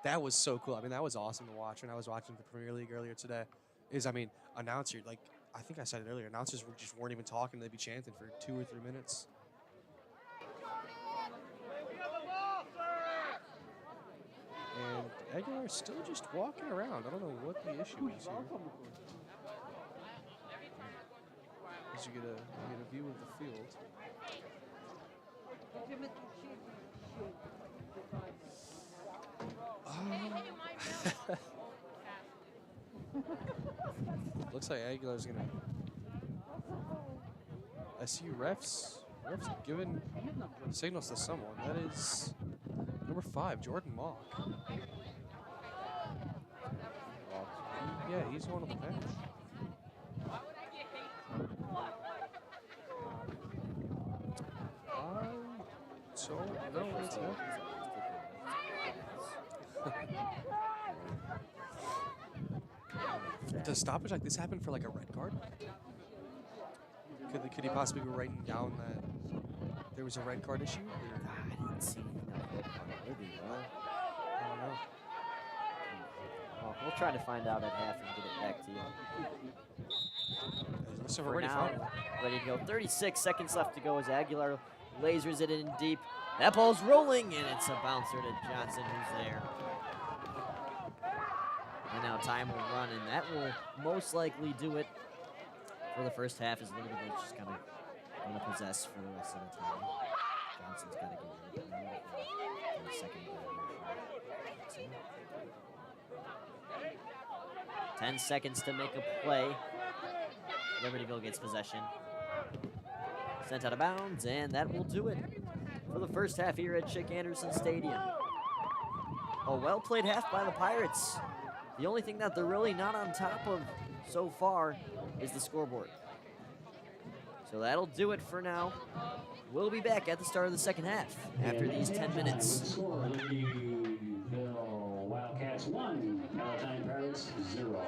that was so cool. I mean, that was awesome to watch. When I was watching the Premier League earlier today, announcer, like I think I said it earlier, announcers weren't even talking; they'd be chanting for 2 or 3 minutes. And Aguilar's still just walking around. I don't know what the issue is here. As you get a view of the field. Looks like Aguilar's gonna. I see refs giving signals to someone. That is number 5, Jorden Mock. Yeah, he's one on the bench. I don't know what's happening. Does stoppage like this happen for like a red card? Could he possibly be writing down that there was a red card issue? Or? I didn't see anything on the red card. Maybe, I don't know. well, we'll try to find out at half and get it back to you. Looks like For we're ready now, for it. ready to go. 36 seconds left to go as Aguilar lasers it in deep. That ball's rolling, and it's a bouncer to Johnson, who's there. And now time will run, and that will most likely do it for the first half, as Libertyville just kind of going to possess for the rest of the time. Johnson's got to get rid of it now for the second goal. 10 seconds to make a play. Libertyville gets possession. Sent out of bounds, and that will do it for the first half here at Chick Anderson Stadium. A well-played half by the Pirates. The only thing that they're really not on top of so far is the scoreboard. So that'll do it for now. We'll be back at the start of the second half after these 10 minutes. Libertyville Wildcats 1, Palatine Pirates 0.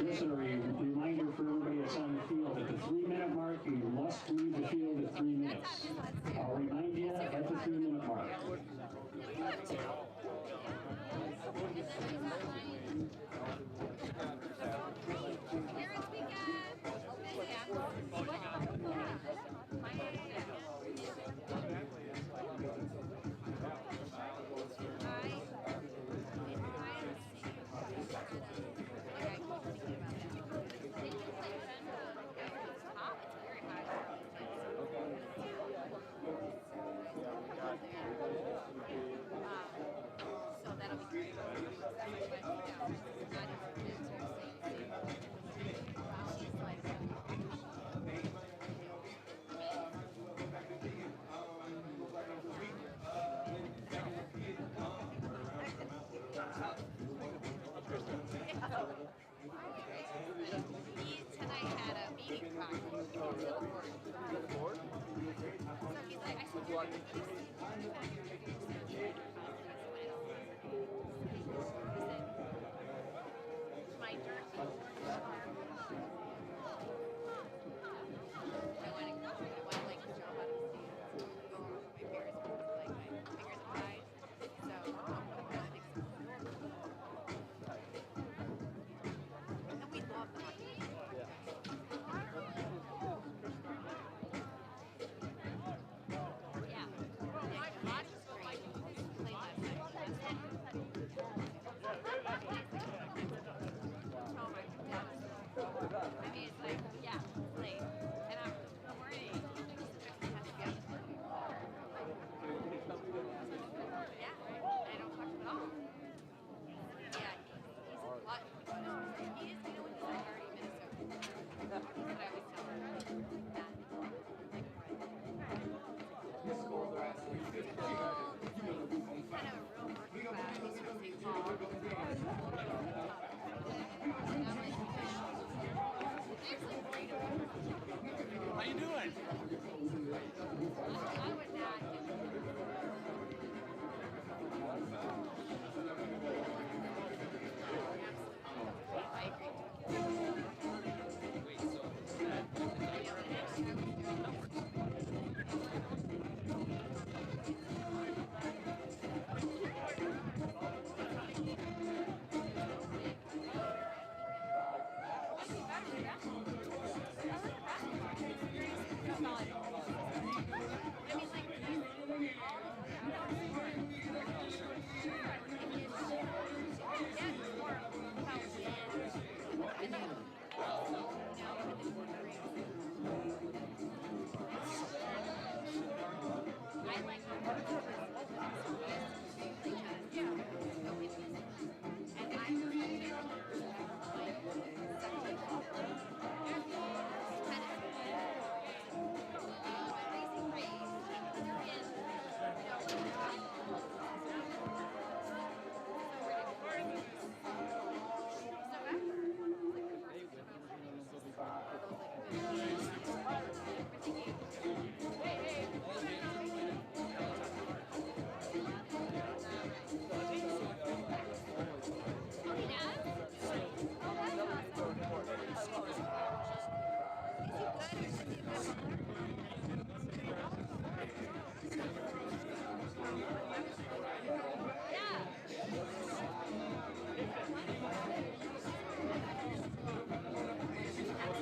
Just a reminder for everybody that's on the field, at the 3-minute mark, you must leave the field at 3 minutes. I'll remind you at the 3-minute mark. How you doing?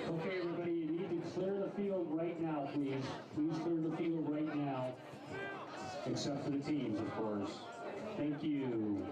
Okay, everybody, you need to clear the field right now, please. Please clear the field right now. Except for the teams, of course. Thank you.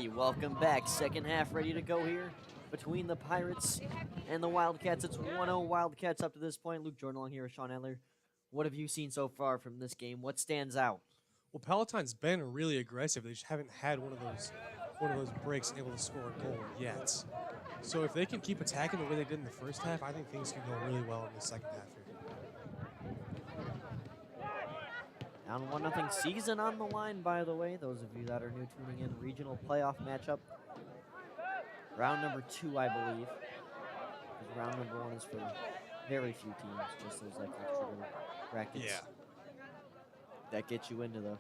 everybody. Welcome back. Second half ready to go here between the Pirates and the Wildcats. It's 1-0 Wildcats up to this point. Luke Jorden along here with Shawn Adler. What have you seen so far from this game? What stands out? Well, Palatine's been really aggressive. They just haven't had one of those breaks and able to score a goal yet. So if they can keep attacking the way they did in the first half, I think things can go really well in the second half here. Down 1-0 season on the line, by the way. Those of you that are new tuning in, regional playoff matchup. Round number 2, I believe. Because round number 1 is for very few teams, just those like extra brackets. Yeah. That gets you into the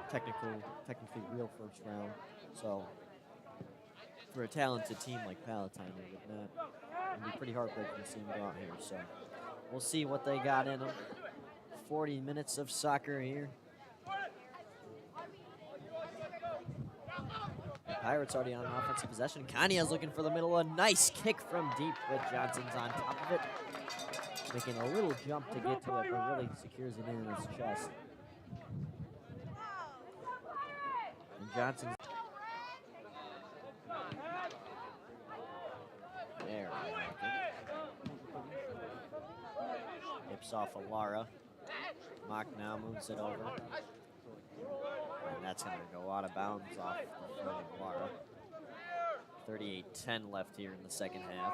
technically real first round. So for a talented team like Palatine, it would be pretty heartbreaking to see them go out here. So we'll see what they got in them. 40 minutes of soccer here. Pirates already on an offensive possession. Kanya's looking for the middle. A nice kick from deep, but Johnson's on top of it. Making a little jump to get to it, but really secures it in his chest. And Johnson. There we go. Hips off of Lara. Mock now moves it over. And that's going to go out of bounds off the foot of Lara. 38-10 left here in the second half.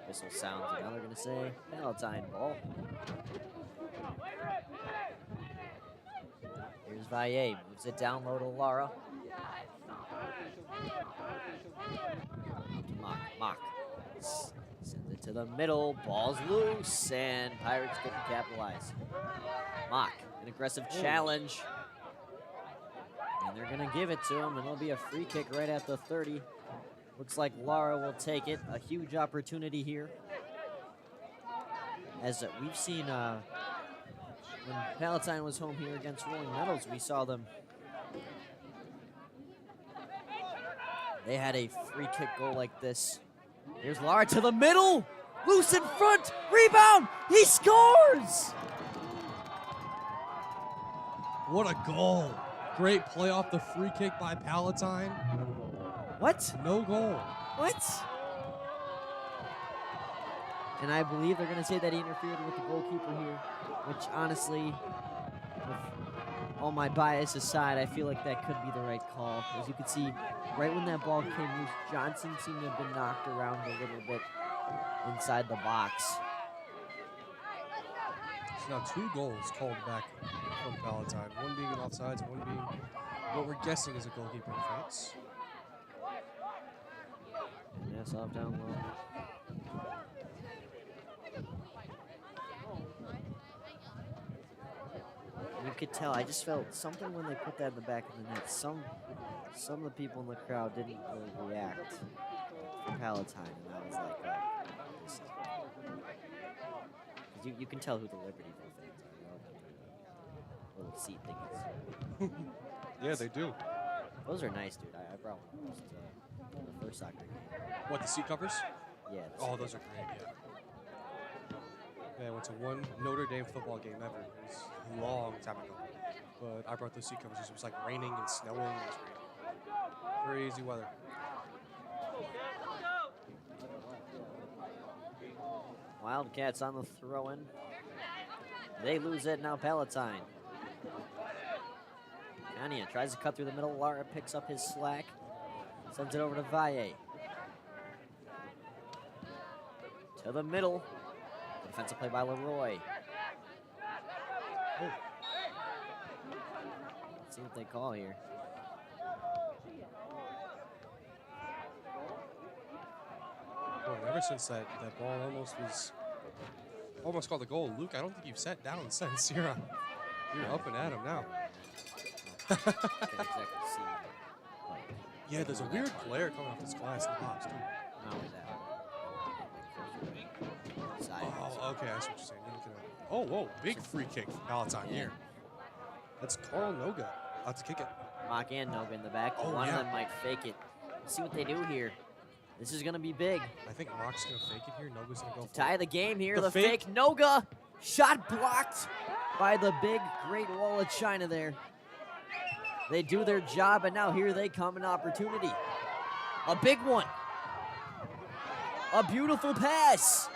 Whistle sounds, and now they're going to say Palatine ball. Here's Valle, moves it down low to Lara. Mock. Sends it to the middle, ball's loose, and Pirates couldn't capitalize. Mock, an aggressive challenge. And they're going to give it to him, and it'll be a free kick right at the 30. Looks like Lara will take it. A huge opportunity here. As we've seen when Palatine was home here against Rolling Meadows, we saw them. They had a free kick goal like this. Here's Lara to the middle. Loose in front. Rebound. He scores. What a goal. Great play off the free kick by Palatine. What? No goal. What? And I believe they're going to say that he interfered with the goalkeeper here, which honestly, with all my bias aside, I feel like that could be the right call. As you can see, right when that ball came loose, Johnson seemed to have been knocked around a little bit inside the box. So now 2 goals called back from Palatine. One being an offsides, one being what we're guessing is a goalkeeper offense. Yes, off down low. You could tell, I just felt something when they put that in the back of the net. Some of the people in the crowd didn't really react for Palatine, and I was like, oh, you can tell who the Libertyville fans are. Little seat thingies. Yeah, they do. Those are nice, dude. I brought one of those to the first soccer game. What, the seat covers? Yeah. Oh, those are great, yeah. Yeah, I went to one Notre Dame football game ever. It was a long time ago. But I brought those seat covers. It was like raining and snowing. It was great. Crazy weather. Wildcats on the throw-in. They lose it, now Palatine. Kanya tries to cut through the middle. Lara picks up his slack. Sends it over to Valle. To the middle. Defensive play by Leroy. Oh. Let's see what they call here. Boy, ever since that ball almost called a goal, Luke, I don't think you've sat down since. You're up and at him now. Can't exactly see. Yeah, there's a weird glare coming off this glass in the box, too. Not only that. Oh, okay, I see what you're saying. Oh, whoa, big free kick from Palatine here. That's Carl Noga out to kick it. Mock and Noga in the back. Oh, One yeah. of them might fake it. Let's see what they do here. This is going to be big. I think Mock's going to fake it here. Noga's going to go for Tie the game here. The The fake. fake Noga. Shot blocked by the big Great Wall of China there. They do their job, and now here they come, an opportunity. A big one. A beautiful pass.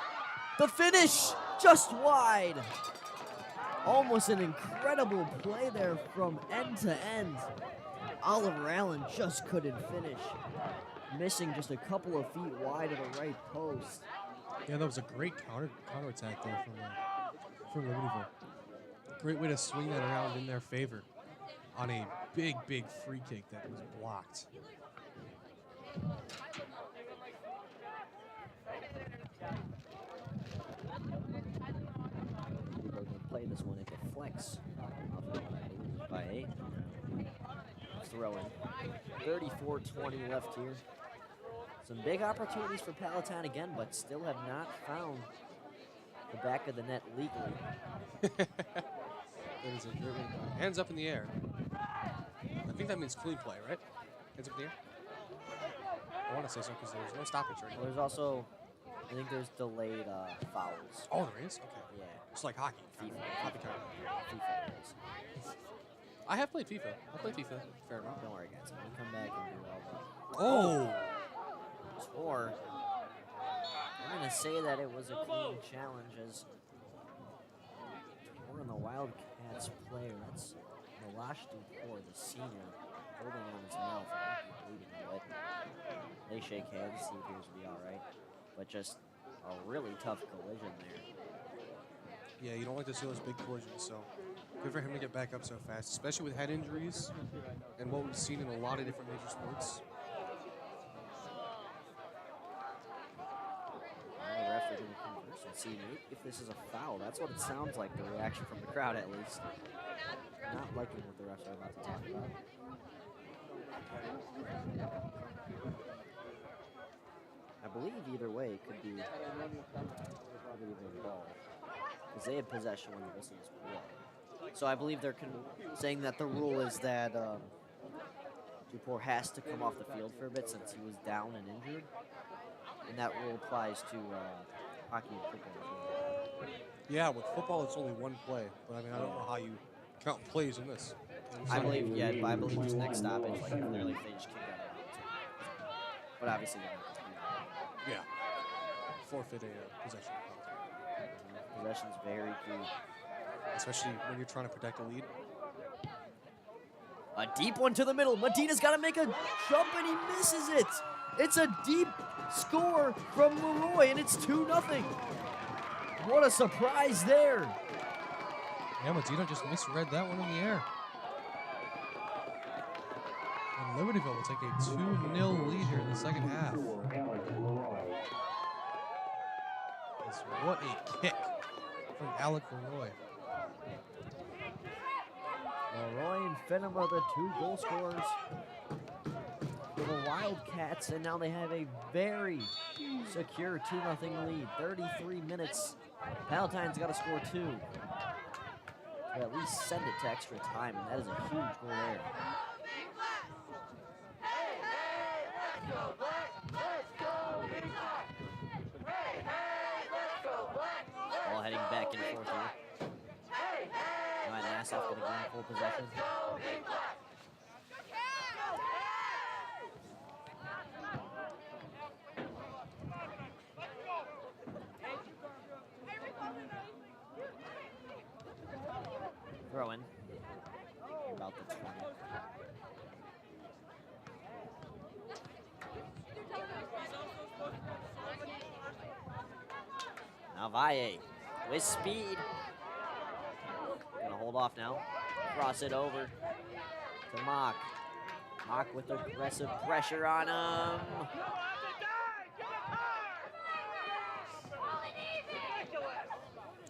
The finish, just wide. Almost an incredible play there from end to end. Oliver Allen just couldn't finish. Missing just a couple of feet wide of the right post. Yeah, that was a great counterattack there from Libertyville. Great way to swing that around in their favor on a big free kick that was blocked. We're going to play this one. It deflects by 8. Throw in. 34-20 left here. Some big opportunities for Palatine again, but still have not found the back of the net legally. That is a great one. Hands up in the air. I think that means clean play, right? Hands up in the air? I want to say so because there's no stoppage right Well, now. there's also, I think there's delayed fouls. Oh, there is? Okay. Yeah. It's like hockey. FIFA. Hockey time. FIFA is. I have played FIFA. I played FIFA. Fair enough. Don't worry, guys. I'm going to come back and do all Oh! that. Or, I'm going to say that it was a clean challenge as we're in the Wildcats player. That's Malash Duport, the senior, holding on his mouth and bleeding a bit. They shake hands, he appears to be all right. But just a really tough collision there. Yeah, you don't like to see those big collisions, so good for him to get back up so fast, especially with head injuries and what we've seen in a lot of different major sports. The refs are going to converse and see if this is a foul. That's what it sounds like, the reaction from the crowd at least. Not liking what the refs are about to talk about. I believe either way it could be involved. Because they had possession when the whistle was blown. So I believe they're saying that the rule is that Duport has to come off the field for a bit since he was down and injured. And that rule applies to hockey and football. Yeah, with football it's only one play, but I mean I don't know how you count plays in this. I believe it's next stoppage, like if they're like they just kick that out. But obviously they're not going to do that. Yeah. Forfeit a possession. Possession's very key. Especially when you're trying to protect a lead. A deep one to the middle. Medina's got to make a jump and he misses it. It's a deep score from Leroy and it's 2-0. What a surprise there. Yeah, Medina just misread that one in the air. And Libertyville will take a 2-0 lead here in the second half. What a kick from Alec Leroy. Leroy and Fenham are the 2 goal scorers for the Wildcats, and now they have a very secure 2-0 lead. 33 minutes. Palatine's got to score 2 to at least send it to extra time, and that is a huge goal there. Ball heading back and forth here. Ryan Nassau going to gain full possession. Throw in. About the 20. Now Valle with speed. Gonna hold off now. Cross it over to Mock. Mock with aggressive pressure on him.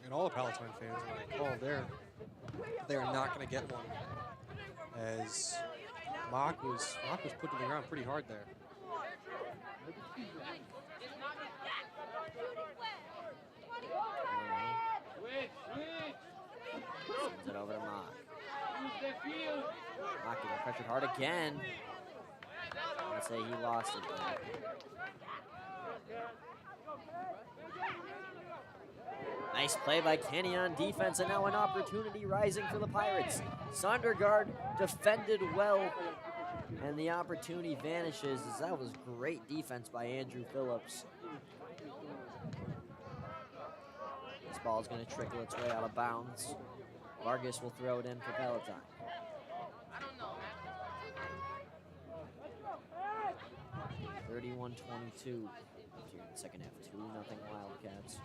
And all the Palatine fans, when they call there, they are not going to get one. As Mock was put to the ground pretty hard there. Sends it over to Mock. Mock getting pressured hard again. I'm going to say he lost it there. Nice play by Kenny on defense, and now an opportunity rising for the Pirates. Sondergaard defended well, and the opportunity vanishes as that was great defense by Andrew Phillips. This ball is going to trickle its way out of bounds. Vargas will throw it in for Palatine. 31-22 here in the second half. 2-0 Wildcats.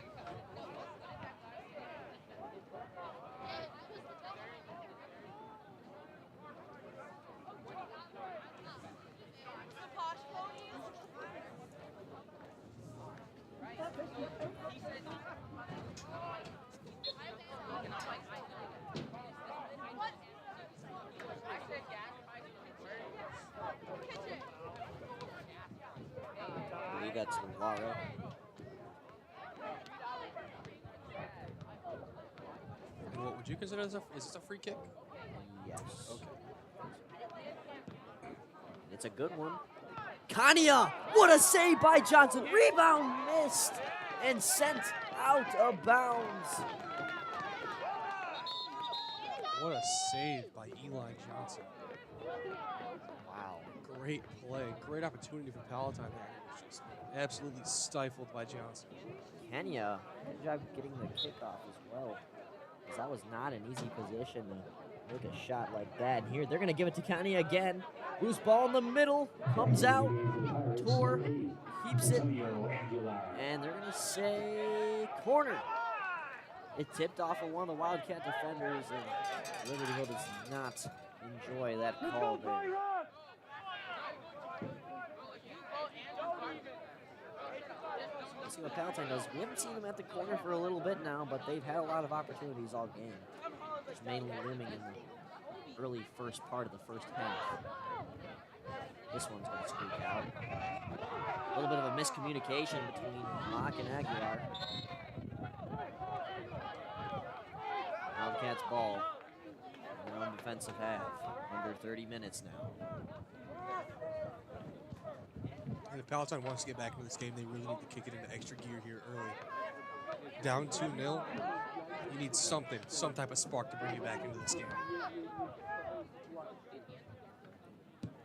We got to Lara. And what would you consider as is this a free kick? Yes. Okay. It's a good one. Kania! What a save by Johnson. Rebound missed and sent out of bounds. What a save by Eli Johnson. Wow. Great play. Great opportunity for Palatine there. It was just absolutely stifled by Johnson. Kenya, good job getting the kickoff as well. Because that was not an easy position to make a shot like that. And here, they're going to give it to Kenya again. Loose ball in the middle. Comes out. Tor keeps it. And they're going to say corner. It tipped off of one of the Wildcat defenders, and Libertyville does not enjoy that call there. Let's see what Palatine does. We haven't seen them at the corner for a little bit now, but they've had a lot of opportunities all game. It's mainly looming in the early first part of the first half. This one's going to squeak out. A little bit of a miscommunication between Mock and Aguilar. Wildcats ball in their own defensive half. Under 30 minutes now. And if Palatine wants to get back into this game, they really need to kick it into extra gear here early. Down 2-0, you need something, some type of spark to bring you back into this game.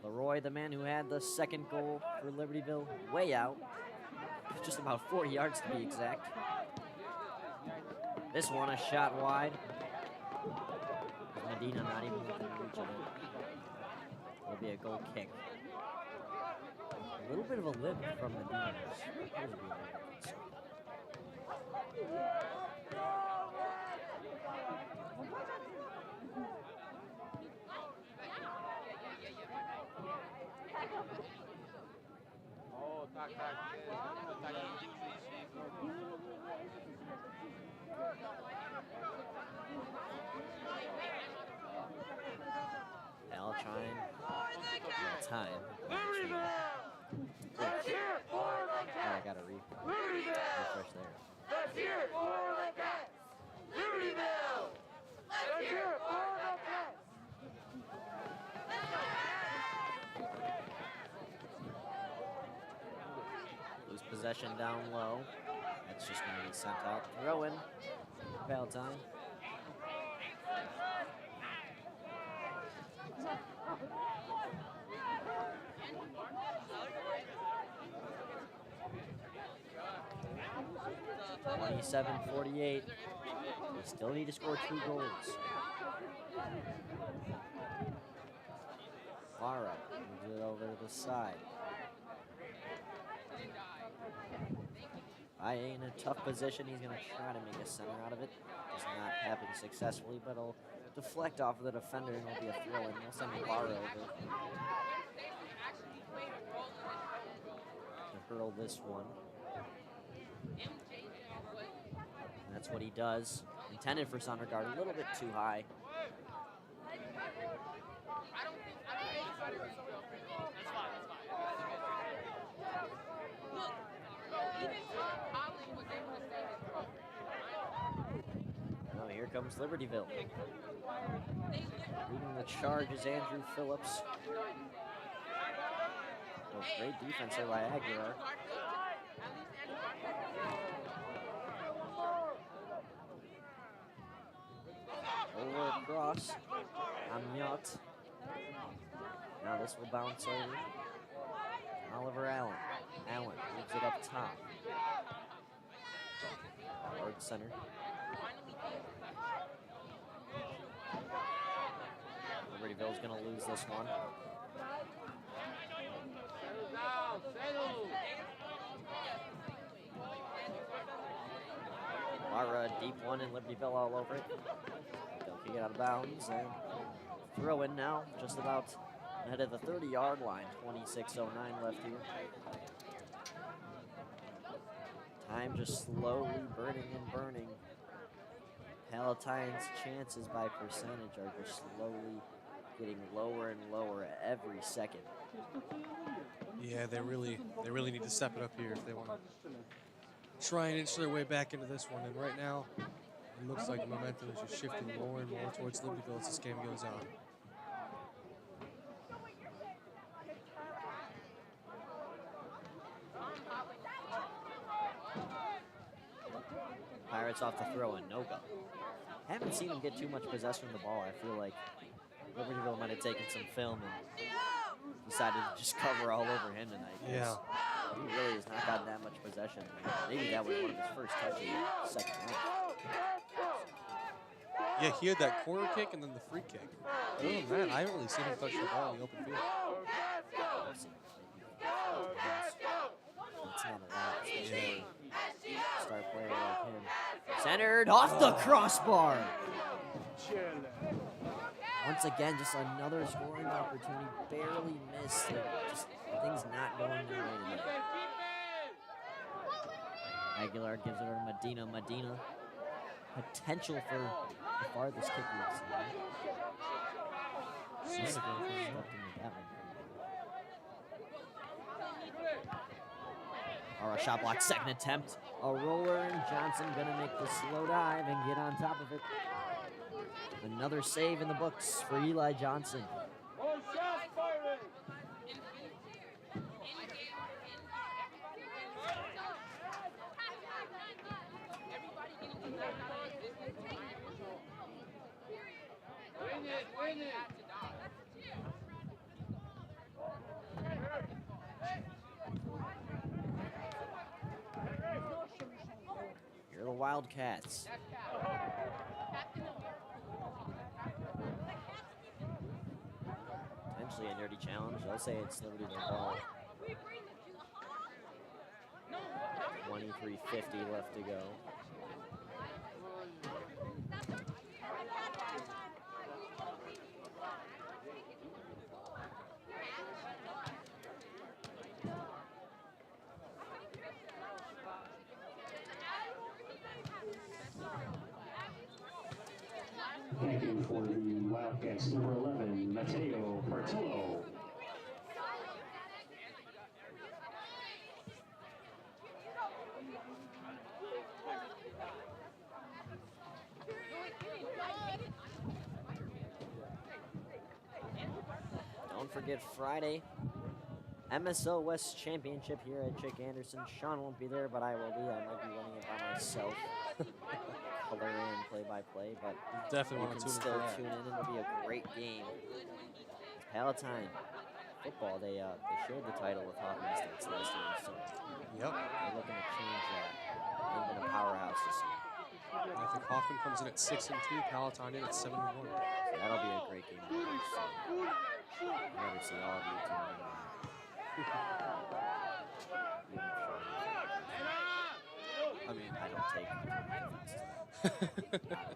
Leroy, the man who had the second goal for Libertyville, way out. Just about 40 yards to be exact. This one, a shot wide. Medina not even within reach of it. It'll be a goal kick. A little bit of a limp from Medina. Palatine. Time. Oh, I gotta refresh there. Let's hear it for the Cats! Libertyville! Let's hear it for the Cats! Lose possession down low. That's just going to be sent out. Throw in. Palatine. $27-48. We still need to score 2 goals. Mara moves it over to the side. I in a tough position. He's going to try to make a center out of it. Does not happen successfully, but he'll deflect off of the defender and it'll be a throw in. They'll send Mara over to hurl this one. And that's what he does. Intended for Sondergaard, a little bit too high. Now here comes Libertyville. Leading the charge is Andrew Phillips. Oh, great defense there by Aguilar. Over across. Amiot. Now this will bounce over. Oliver Allen. Allen moves it up top. Hard center. Libertyville's going to lose this one. Mara, deep one, and Libertyville all over it. Don't get out of bounds. And throw in now, just about ahead of the 30-yard line. 26:09 left here. Time just slowly burning and burning. Palatine's chances by percentage are just slowly getting lower and lower every second. Yeah, they really need to step it up here if they want to try and inch their way back into this one. And right now, it looks like the momentum is just shifting more and more towards Libertyville as this game goes on. Pirates off the throw and no go. Haven't seen him get too much possession of the ball. I feel like Libertyville might have taken some film and decided to just cover all over him tonight. Yeah. He really has not gotten that much possession. Maybe that was one of his first touches in the second half. Yeah, he had that corner kick and then the free kick. Other than that, I haven't really seen him touch the ball in the open field. That's not allowed. Yeah. Start player like him. Centered off the crossbar. Once again, just another scoring opportunity. Barely missed. Just things not going their way tonight. Aguilar gives it over to Medina. Medina, potential for the farthest kick we've seen. Or a shot block, second attempt. A roller, and Johnson gonna make the slow dive and get on top of it. Another save in the books for Eli Johnson. Here are the Wildcats. Potentially a dirty challenge. They'll say it's Libertyville ball. 23:50 left to go. Thank you for the Wildcats, number 11, Mateo Portillo. Don't forget Friday, MSO West Championship here at Chick Anderson. Shawn won't be there, but I will be. I might be running it by myself. Color and play-by-play, but Definitely you want can to still tune in. It'll be a great game. Palatine football, they shared the title with Hoffman States last year, so Yep. they're looking to change that into a powerhouse this year. I think Hoffman comes in at 6-2, Palatine in at 7-1. So that'll be a great game. So I'd rather see all of you tune in. I mean, I don't take offense to that.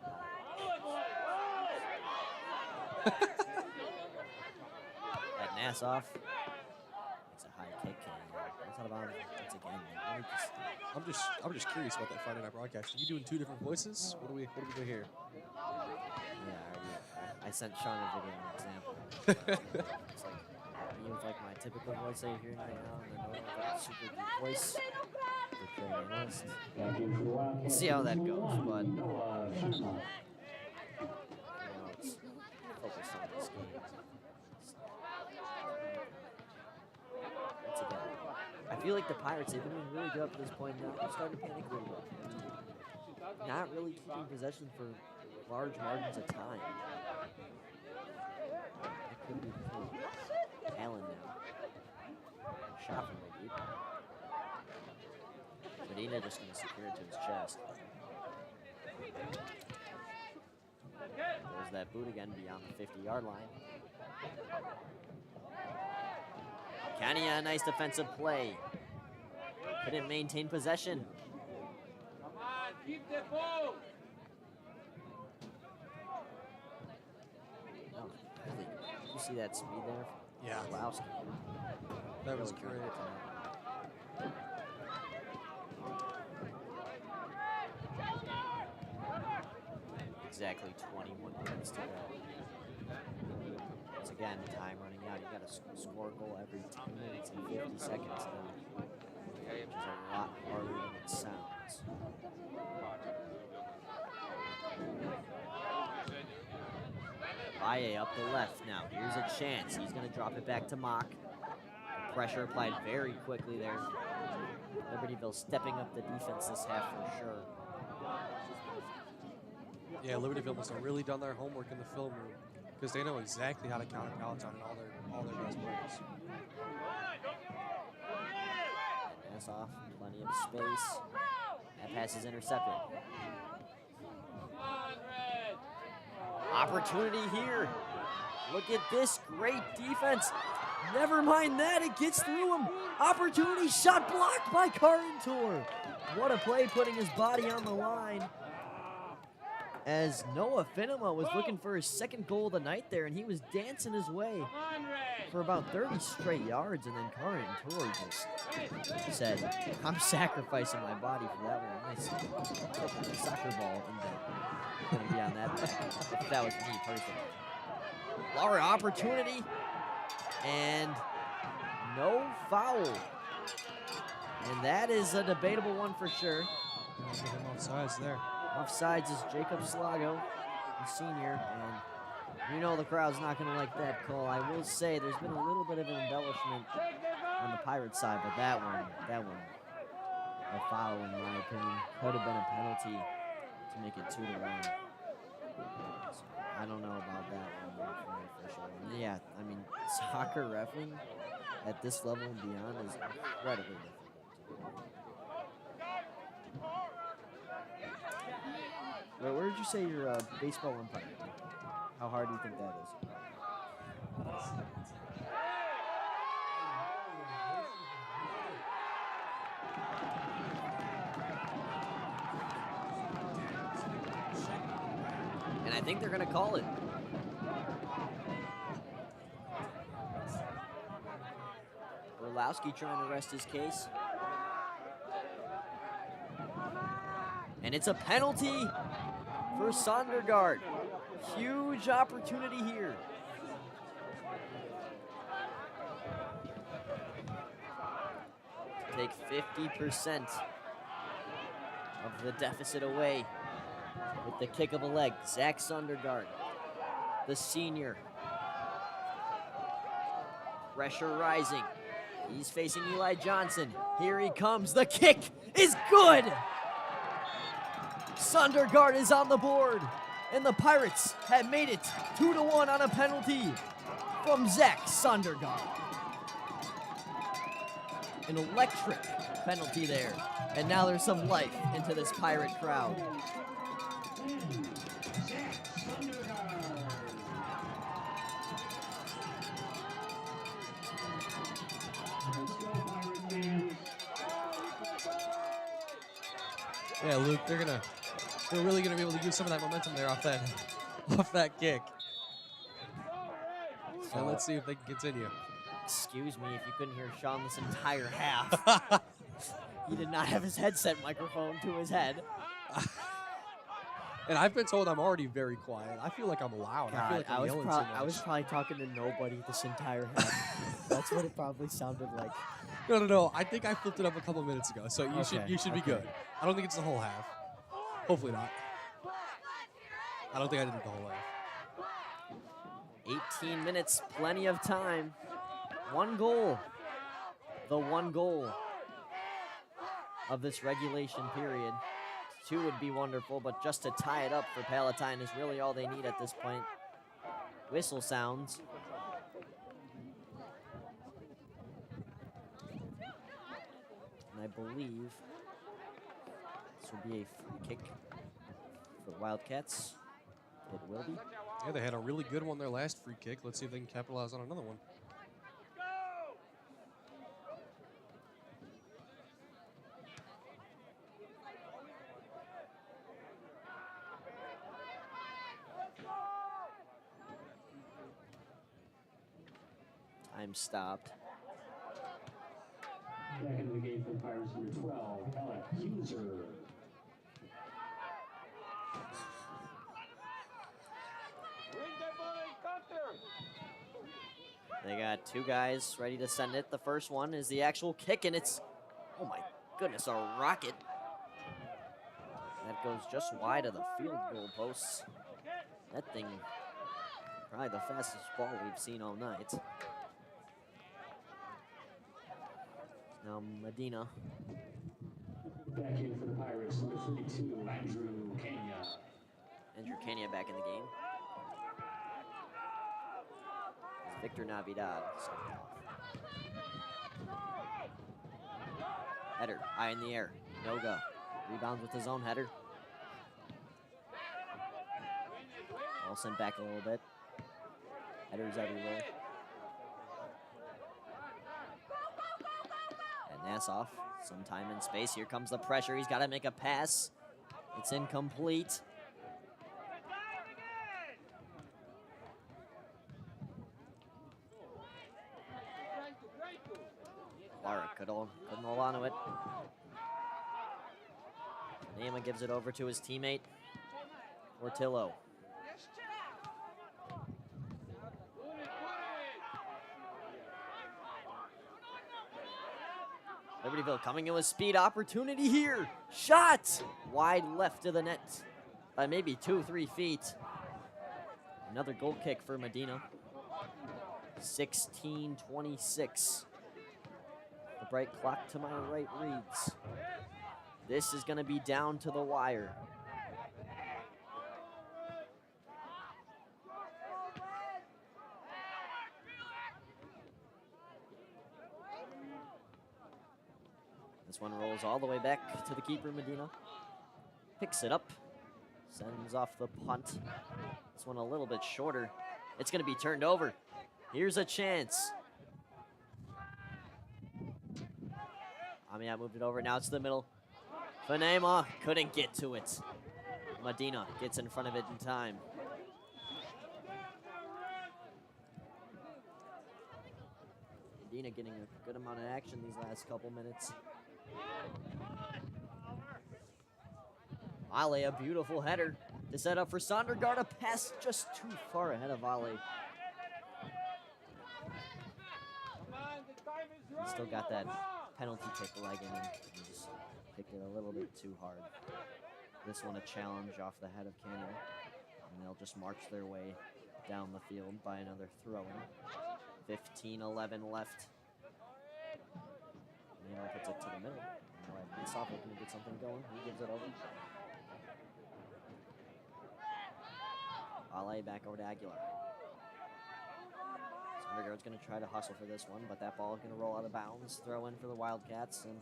At Nassau, it's a high kick. That's not about it. Once again, man. I'm just curious about that Friday night broadcast. Are you doing two different voices? What do we do here? Yeah, I sent Shawn a video an example. It's like, he was like my typical voice that you're hearing right now, and then like a super deep voice. Analyst. We'll see how that goes, but it's focused on this game. Once again, I feel like the Pirates, they've been doing really good up to this point now. They're starting to panic a little bit. Not really keeping possession for large margins of time. That could be the thing. Allen now. Shot from the deep. Medina just going to secure it to his chest. There's that boot again beyond the 50-yard line. Kania, a nice defensive play. Couldn't maintain possession. Come on, keep the ball. No, really. You see that speed there? Yeah. Wowski. That was Really great. good tonight. Exactly 21 minutes to go. Once again, time running out. You got to score a goal every 10 minutes and 50 seconds now, which is a lot harder than it sounds. Valle up the left now. Here's a chance. He's going to drop it back to Mock. Pressure applied very quickly there. Libertyville stepping up the defense this half for sure. Yeah, Libertyville must have really done their homework in the film room because they know exactly how to counter Palatine and all their best players. Pass off, plenty of space. That pass is intercepted. Opportunity here. Look at this great defense. Never mind that, it gets through him. Opportunity, shot blocked by Carentor. What a play, putting his body on the line. As Noah Finema was looking for his second goal of the night there, and he was dancing his way for about 30 straight yards, and then Carentor just said, I'm sacrificing my body for that one. Nice soccer ball going to be on that back, if that was me personally. Laura, opportunity, and no foul. And that is a debatable one for sure. Offsides there. Offsides is Jacob Slago, the senior, and you know the crowd's not going to like that call. I will say there's been a little bit of an embellishment on the Pirates side, but that one, a foul in my opinion, could have been a penalty to make it 2-1. So I don't know about that one from the official. And yeah, I mean, soccer reffing at this level and beyond is incredibly difficult. Where did you say your baseball umpire? How hard do you think that is? And I think they're going to call it. Orlowski trying to rest his case. And it's a penalty for Sondergaard. Huge opportunity here. To take 50% of the deficit away with the kick of a leg. Zach Sondergaard, the senior. Pressure rising. He's facing Eli Johnson. Here he comes. The kick is good. Sondergaard is on the board, and the Pirates have made it 2-1 on a penalty from Zach Sondergaard. An electric penalty there, and now there's some life into this Pirate crowd. Yeah, Luke, they're really gonna be able to use some of that momentum there off that kick. So let's see if they can continue. Excuse me if you couldn't hear Shawn this entire half. He did not have his headset microphone to his head. And I've been told I'm already very quiet. I feel like I'm loud. I feel like I'm yelling too much. I was probably talking to nobody this entire half. That's what it probably sounded like. No. I think I flipped it up a couple minutes ago, so you should be good. I don't think it's the whole half. Hopefully not. I don't think I did it the whole half. 18 minutes, plenty of time. One goal. The one goal of this regulation period. 2 would be wonderful, but just to tie it up for Palatine is really all they need at this point. Whistle sounds. And I believe this will be a free kick for the Wildcats. It will be. Yeah, they had a really good one their last free kick. Let's see if they can capitalize on another one. Time stopped. Back into the game for the Pirates, number 12, IHSA. They got 2 guys ready to send it. The first one is the actual kick, and it's, oh my goodness, a rocket. That goes just wide of the field goal posts. That thing, probably the fastest ball we've seen all night. Now Medina. Back in for the Pirates, number 32, Andrew Kenya. Andrew Kenya back in the game. Victor Navidad. Header, high in the air. Noga rebounds with his own header. Ball sent back a little bit. Headers everywhere. And Nassau, some time and space. Here comes the pressure. He's got to make a pass. It's incomplete. Lara couldn't hold on to it. Nema gives it over to his teammate, Portillo. Libertyville coming in with speed. Opportunity here. Shot! Wide left of the net by maybe 2-3 feet. Another goal kick for Medina. 16-26. The bright clock to my right reads. This is going to be down to the wire. This one rolls all the way back to the keeper, Medina. Picks it up. Sends off the punt. This one a little bit shorter. It's going to be turned over. Here's a chance. Amiat moved it over. Now it's the middle. Fanema couldn't get to it. Medina gets in front of it in time. Medina getting a good amount of action these last couple minutes. Ale, a beautiful header to set up for Sondergaard. A pass just too far ahead of Ale. He still got that penalty kick leg in him. He just picked it a little bit too hard. This one a challenge off the head of Kenya. And they'll just march their way down the field by another throw-in. 15-11 left. Nemo puts it to the middle. Nassau looking to get something going. He gives it over. Ale back over to Aguilar. Sondergaard's going to try to hustle for this one, but that ball is going to roll out of bounds. Throw in for the Wildcats, and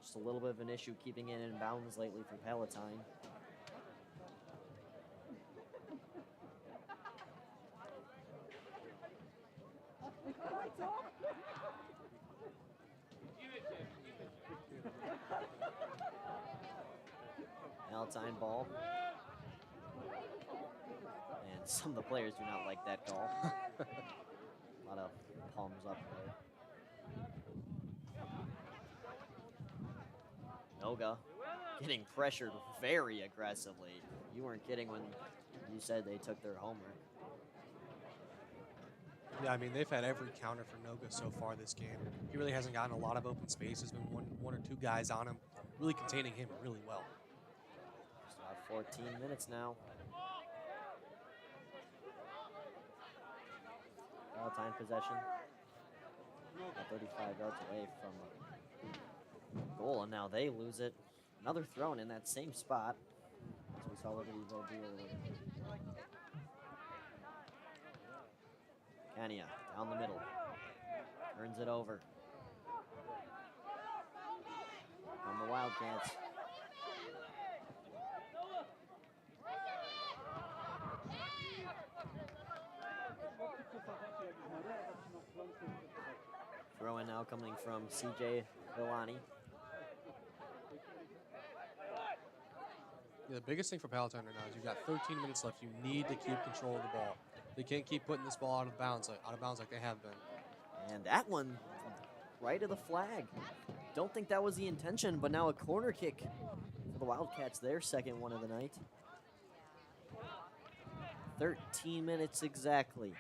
just a little bit of an issue keeping it in bounds lately for Palatine. Palatine ball. And some of the players do not like that call. A lot of palms up there. Noga getting pressured very aggressively. You weren't kidding when you said they took their homework. Yeah, I mean, they've had every counter for Noga so far this game. He really hasn't gotten a lot of open space. There's been one or two guys on him, really containing him really well. Just about 14 minutes now. Palatine possession. About 35 yards away from goal, and now they lose it. Another thrown in that same spot, as we saw Libertyville do earlier. Kenya down the middle, turns it over. On the Wildcats. Throw in now coming from CJ Villani. Yeah, the biggest thing for Palatine right now is you've got 13 minutes left. You need to keep control of the ball. They can't keep putting this ball out of bounds like they have been. And that one right of the flag. Don't think that was the intention, but now a corner kick for the Wildcats, their second one of the night. 13 minutes exactly.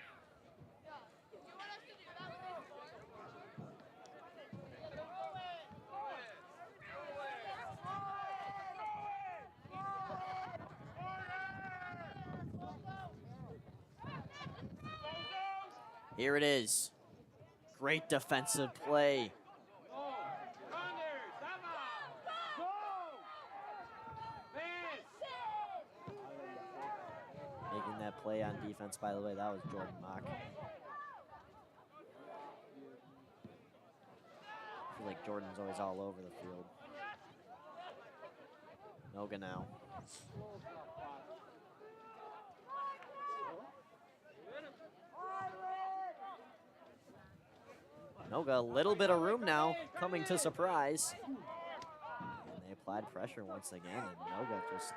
Here it is. Great defensive play. Making that play on defense, by the way, that was Jorden Mock. I feel like Jordan's always all over the field. Noga now. Noga, a little bit of room now, coming to surprise. And they applied pressure once again, and Noga just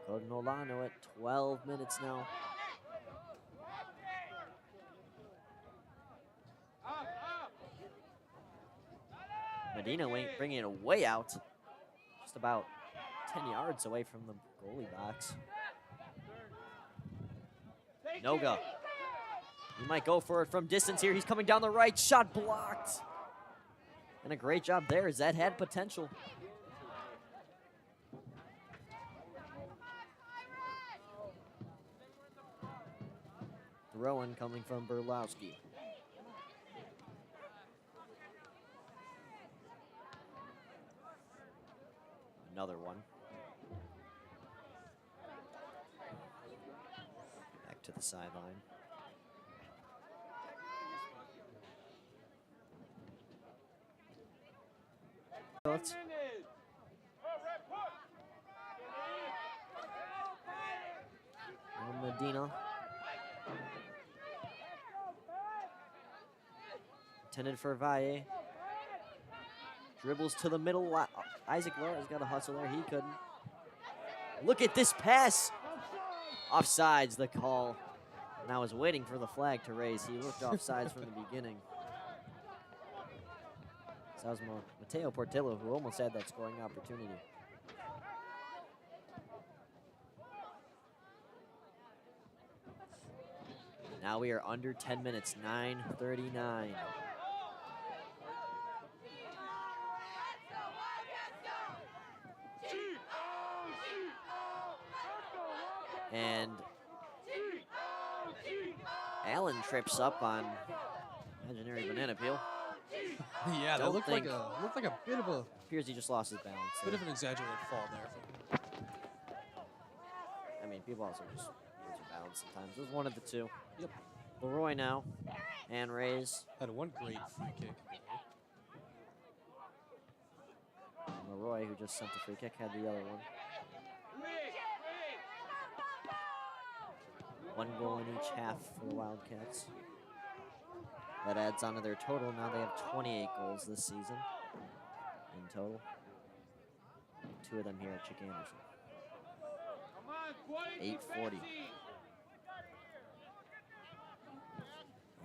couldn't hold on to it. 12 minutes now. Medina bringing it way out, just about 10 yards away from the goalie box. Noga. He might go for it from distance here. He's coming down the right. Shot blocked. And a great job there, as that had potential. Throw-in coming from Berlowski. Another one. Back to the sideline. And Medina. Intended for Valle. Dribbles to the middle. Isaac Lara's got a hustle there. He couldn't. Look at this pass. Offsides the call. And I was waiting for the flag to raise. He looked offsides from the beginning. So that was Mateo Portillo, who almost had that scoring opportunity. Now we are under 10 minutes, 9:39. And Allen trips up on imaginary banana peel. Yeah, that looked like a bit of a. Appears he just lost his balance. Bit of an exaggerated fall there. I mean, people also just lose their balance sometimes. It was one of the two. Yep. Leroy now, and Rays. Had one great free kick. And Leroy, who just sent the free kick, had the other one. One goal in each half for the Wildcats. That adds on to their total. Now they have 28 goals this season in total. 2 of them here at Chick Anderson. 840.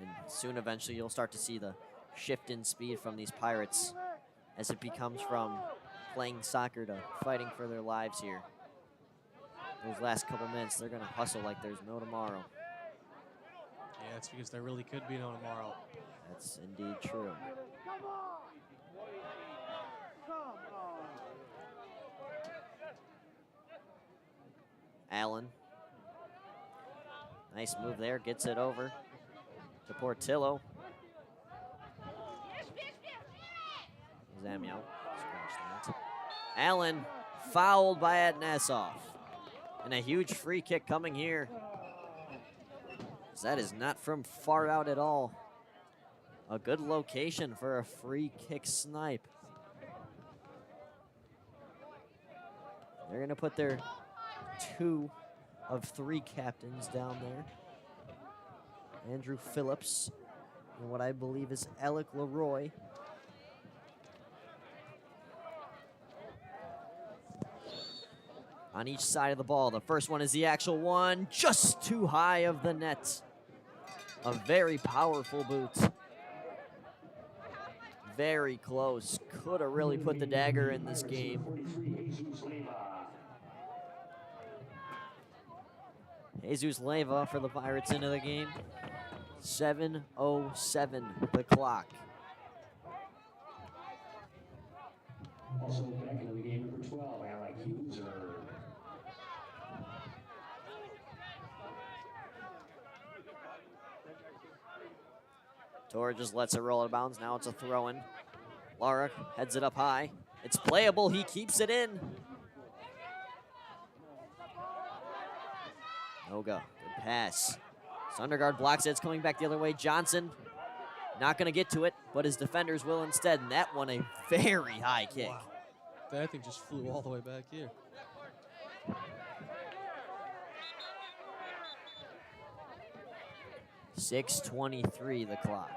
And soon, eventually, you'll start to see the shift in speed from these Pirates as it becomes from playing soccer to fighting for their lives here. Those last couple minutes, they're going to hustle like there's no tomorrow. Yeah, it's because there really could be no tomorrow. That's indeed true. Allen. Nice move there, gets it over to Portillo. Zamio, scratch that. Allen fouled by Adnesov. And a huge free kick coming here. That is not from far out at all. A good location for a free kick snipe. They're gonna put their 2 of 3 captains down there. Andrew Phillips and what I believe is Alec Leroy. On each side of the ball. The first one is the actual one, just too high of the net. A very powerful boot. Very close. Could have really put the dagger in this game. Jesus Leyva for the Pirates into the game. 7:07 the clock. Also back into the game, number 12, Alec Huser. Tor just lets it roll out of bounds. Now it's a throw-in. Lara heads it up high. It's playable. He keeps it in. Noga, good pass. Sundergaard blocks it. It's coming back the other way. Johnson not going to get to it, but his defenders will instead. And that one, a very high kick. Wow. That thing just flew all the way back here. .6:23 the clock.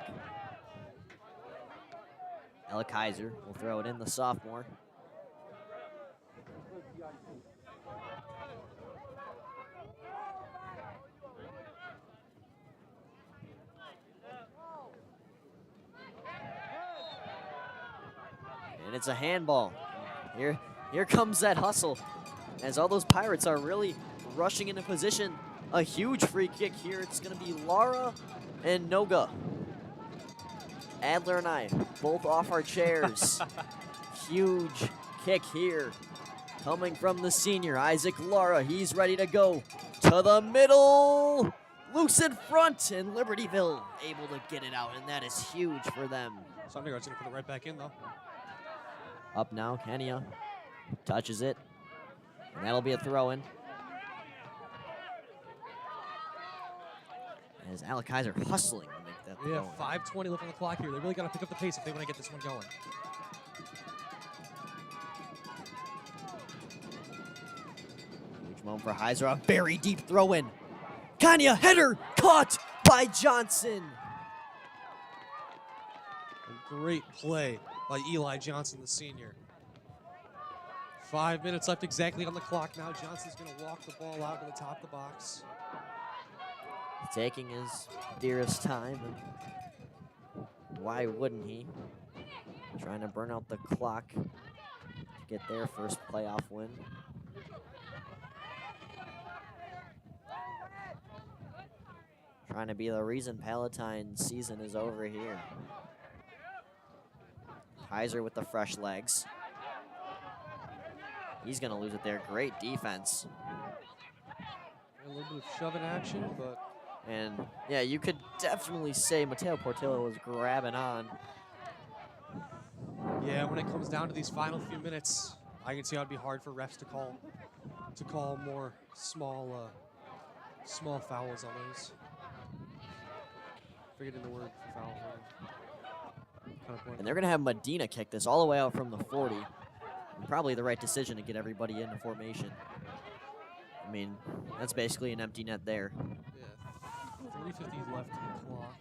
Ella Kaiser will throw it in, the sophomore. And it's a handball. Here comes that hustle, as all those Pirates are really rushing into position. A huge free kick here. It's going to be Lara and Noga. Adler and I both off our chairs. Huge kick here. Coming from the senior, Isaac Lara. He's ready to go to the middle. Loose in front, and Libertyville able to get it out, and that is huge for them. Sundergaard's going to put it right back in, though. Up now, Kenya touches it, and that'll be a throw-in. As Alec Kaiser hustling to make that throw. Yeah, 5:20 left on the clock here. They really got to pick up the pace if they want to get this one going. Huge moment for Heiser. A very deep throw-in. Kenya, header, caught by Johnson. A great play by Eli Johnson, the senior. 5 minutes left exactly on the clock now. Johnson's going to walk the ball out to the top of the box. Taking his dearest time, and why wouldn't he? Trying to burn out the clock to get their first playoff win. Trying to be the reason Palatine's season is over here. Heiser with the fresh legs. He's going to lose it there. Great defense. A little bit of shoving action, but... And, yeah, you could definitely say Mateo Portillo was grabbing on. Yeah, when it comes down to these final few minutes, I can see how it'd be hard for refs to call more small fouls on those. Forgetting the word for foul. And they're going to have Medina kick this all the way out from the 40. And probably the right decision to get everybody into formation. I mean, that's basically an empty net there. Yeah, 3:50 left in the clock.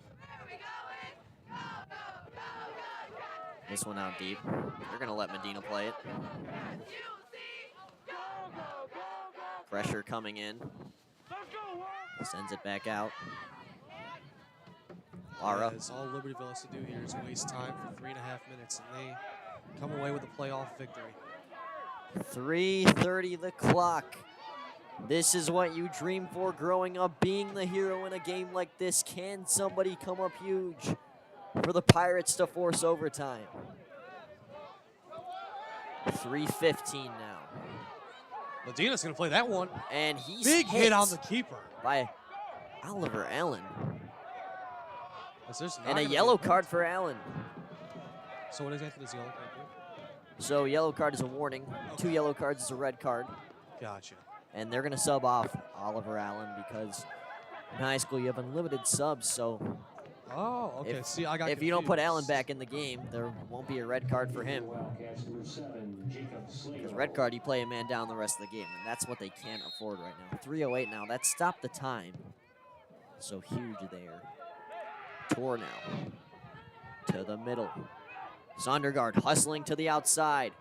This one out deep. They're going to let Medina play it. Pressure coming in. Sends it back out. Lara. Yeah, all Libertyville has to do here is waste time for 3.5 minutes, and they come away with a playoff victory. 3:30 the clock. This is what you dream for growing up, being the hero in a game like this. Can somebody come up huge for the Pirates to force overtime? 3:15 now. Medina's going to play that one. And he's Big hit on the keeper. By Oliver Allen. And a yellow card for Allen. So what exactly does yellow card do? So yellow card is a warning. 2 yellow cards is a red card. Gotcha. And they're going to sub off Oliver Allen because in high school you have unlimited subs. So Oh, okay. if, See, I got if you don't put confused. Allen back in the game, there won't be a red card for him. Because red card, you play a man down the rest of the game, and that's what they can't afford right now. 3:08 now. That stopped the time. So huge there. Tor now to the middle. Zondergaard hustling to the outside.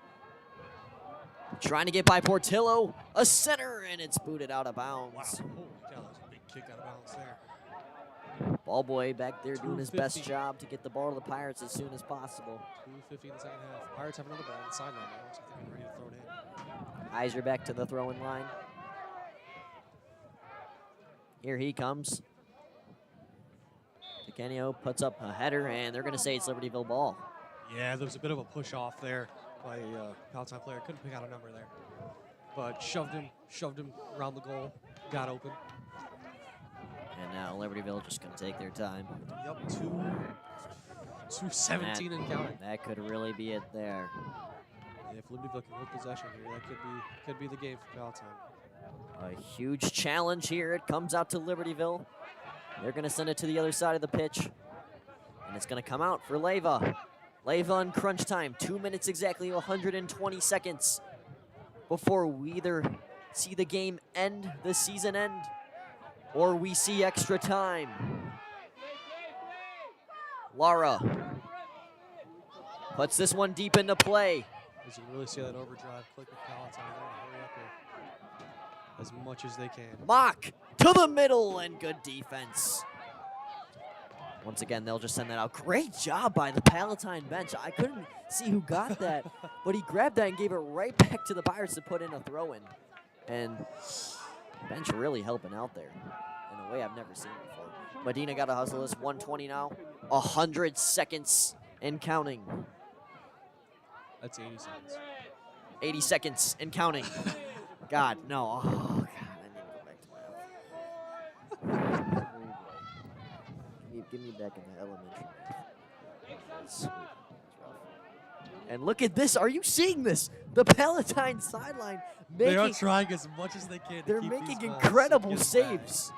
Trying to get by Portillo. A center, and it's booted out of bounds. Wow. Holy cow, that was a big kick out of bounds there. Ball boy back there doing his best 250. job to get the ball to the Pirates as soon as possible. 2:50 in the second half. Pirates have another ball on the sideline now. Looks like they're ready to throw it in. IHSA back to the throwing line. Here he comes. Kenio puts up a header, and they're going to say it's Libertyville ball. Yeah, there was a bit of a push off there by a Palatine player. Couldn't pick out a number there. But shoved him around the goal. Got open. And now Libertyville just going to take their time. Yep, 2:17 and counting. That could really be it there. Yeah, if Libertyville can hold possession here, that could be the game for Palatine. A huge challenge here. It comes out to Libertyville. They're going to send it to the other side of the pitch. And it's going to come out for Leyva. Leyva in crunch time. 2 minutes exactly, 120 seconds before we either see the game end, the season end, or we see extra time. Lara puts this one deep into play. As you can really see that overdrive click with Palatine. They're going to hurry up here as much as they can. Mock to the middle, and good defense. Once again, they'll just send that out. Great job by the Palatine bench. I couldn't see who got that, but he grabbed that and gave it right back to the Pirates to put in a throw-in. And bench really helping out there in a way I've never seen before. Medina got to hustle this. 120 now. 100 seconds and counting. That's 80 seconds. 80 seconds and counting. God, no. Oh, God, I need to go back to my office. Give me back in the elementary. That's rough. And look at this. Are you seeing this? The Palatine sideline They are making, trying as much as they can to they're keep making these balls incredible getting saves.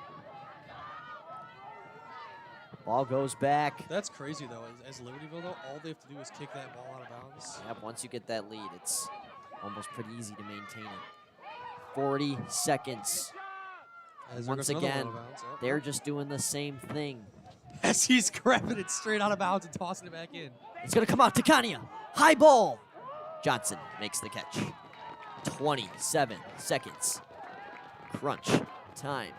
Ball goes back. That's crazy, though. As Libertyville, though, all they have to do is kick that ball out of bounds. Yep, once you get that lead, it's almost pretty easy to maintain it. 40 seconds. As there Once goes another again, one out of bounds. Yep. they're just doing the same thing. As he's grabbing it straight out of bounds and tossing it back in. It's going to come out to Kania. High ball. Johnson makes the catch. 27 seconds. Crunch time.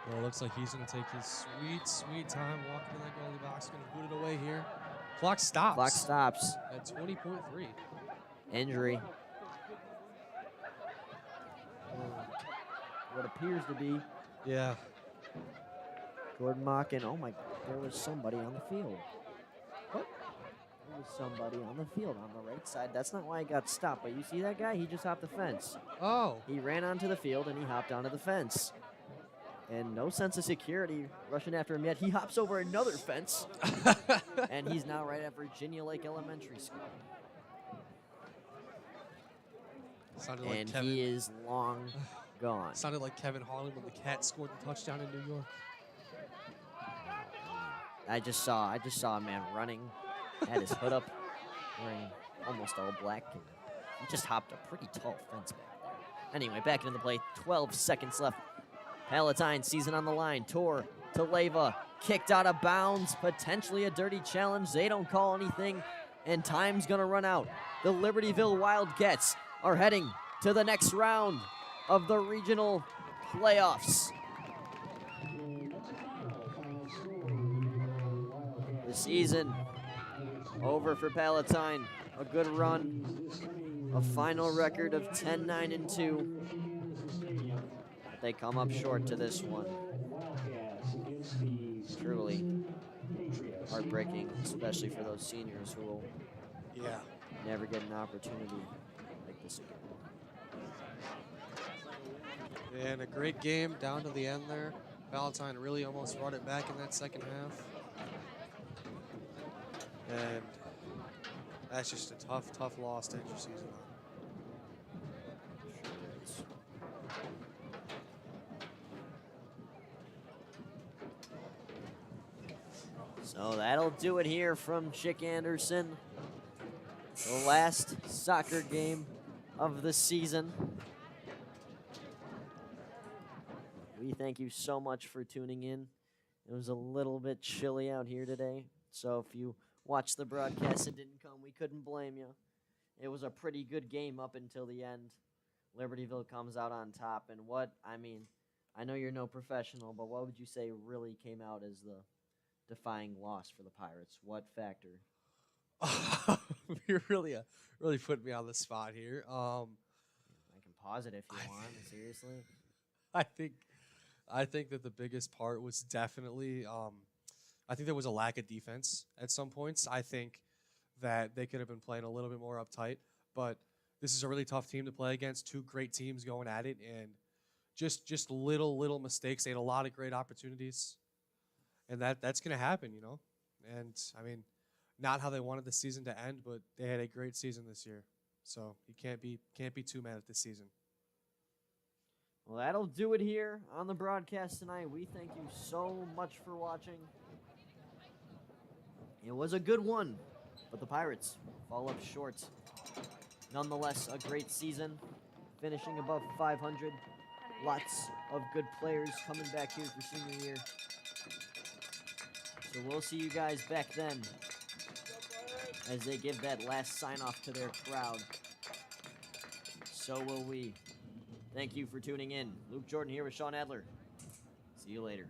Well, it looks like he's going to take his sweet, sweet time walking to that goalie box. Going to boot it away here. Clock stops. Clock stops. At 20.3. Injury. What appears to be Yeah. Jorden Mockin. Oh my, there was somebody on the field. What? There was somebody on the field on the right side. That's not why he got stopped, but you see that guy? He just hopped the fence. Oh. He ran onto the field and he hopped onto the fence. And no sense of security rushing after him yet. He hops over another fence. And he's now right at Virginia Lake Elementary School. Sounded like And Kevin. he is long gone. Sounded like Kevin Harlan when the Cats scored the touchdown in New York. I just saw a man running, had his hood up, wearing almost all black, and he just hopped a pretty tall fence back there. Anyway, back into the play, 12 seconds left. Palatine season on the line. Tor to Leyva, kicked out of bounds, potentially a dirty challenge. They don't call anything, and time's gonna run out. The Libertyville Wildcats are heading to the next round of the regional playoffs. The season over for Palatine. A good run. A final record of 10-9-2. They come up short to this one. Truly heartbreaking, especially for those seniors who will never get an opportunity like this again. And a great game down to the end there. Palatine really almost brought it back in that second half. And That's just a tough loss to end your season on. So that'll do it here from Chick Anderson. The last soccer game of the season. We thank you so much for tuning in. It was a little bit chilly out here today, so if you watched the broadcast and didn't come, we couldn't blame you. It was a pretty good game up until the end. Libertyville comes out on top, and I know you're no professional, but what would you say really came out as the defying loss for the Pirates? What factor? You're really putting me on the spot here. I can pause it if you want. Seriously. I think that the biggest part was definitely I think there was a lack of defense at some points. I think that they could have been playing a little bit more uptight, but this is a really tough team to play against. Two great teams going at it, and just little mistakes. They had a lot of great opportunities, and that's going to happen, you know. And I mean, not how they wanted the season to end, but they had a great season this year. So you can't be too mad at this season. Well, that'll do it here on the broadcast tonight. We thank you so much for watching. It was a good one, but the Pirates fall up short. Nonetheless, a great season, finishing above 500. Lots of good players coming back here for senior year. So we'll see you guys back then as they give that last sign-off to their crowd. So will we. Thank you for tuning in. Luke Jorden here with Shawn Adler. See you later.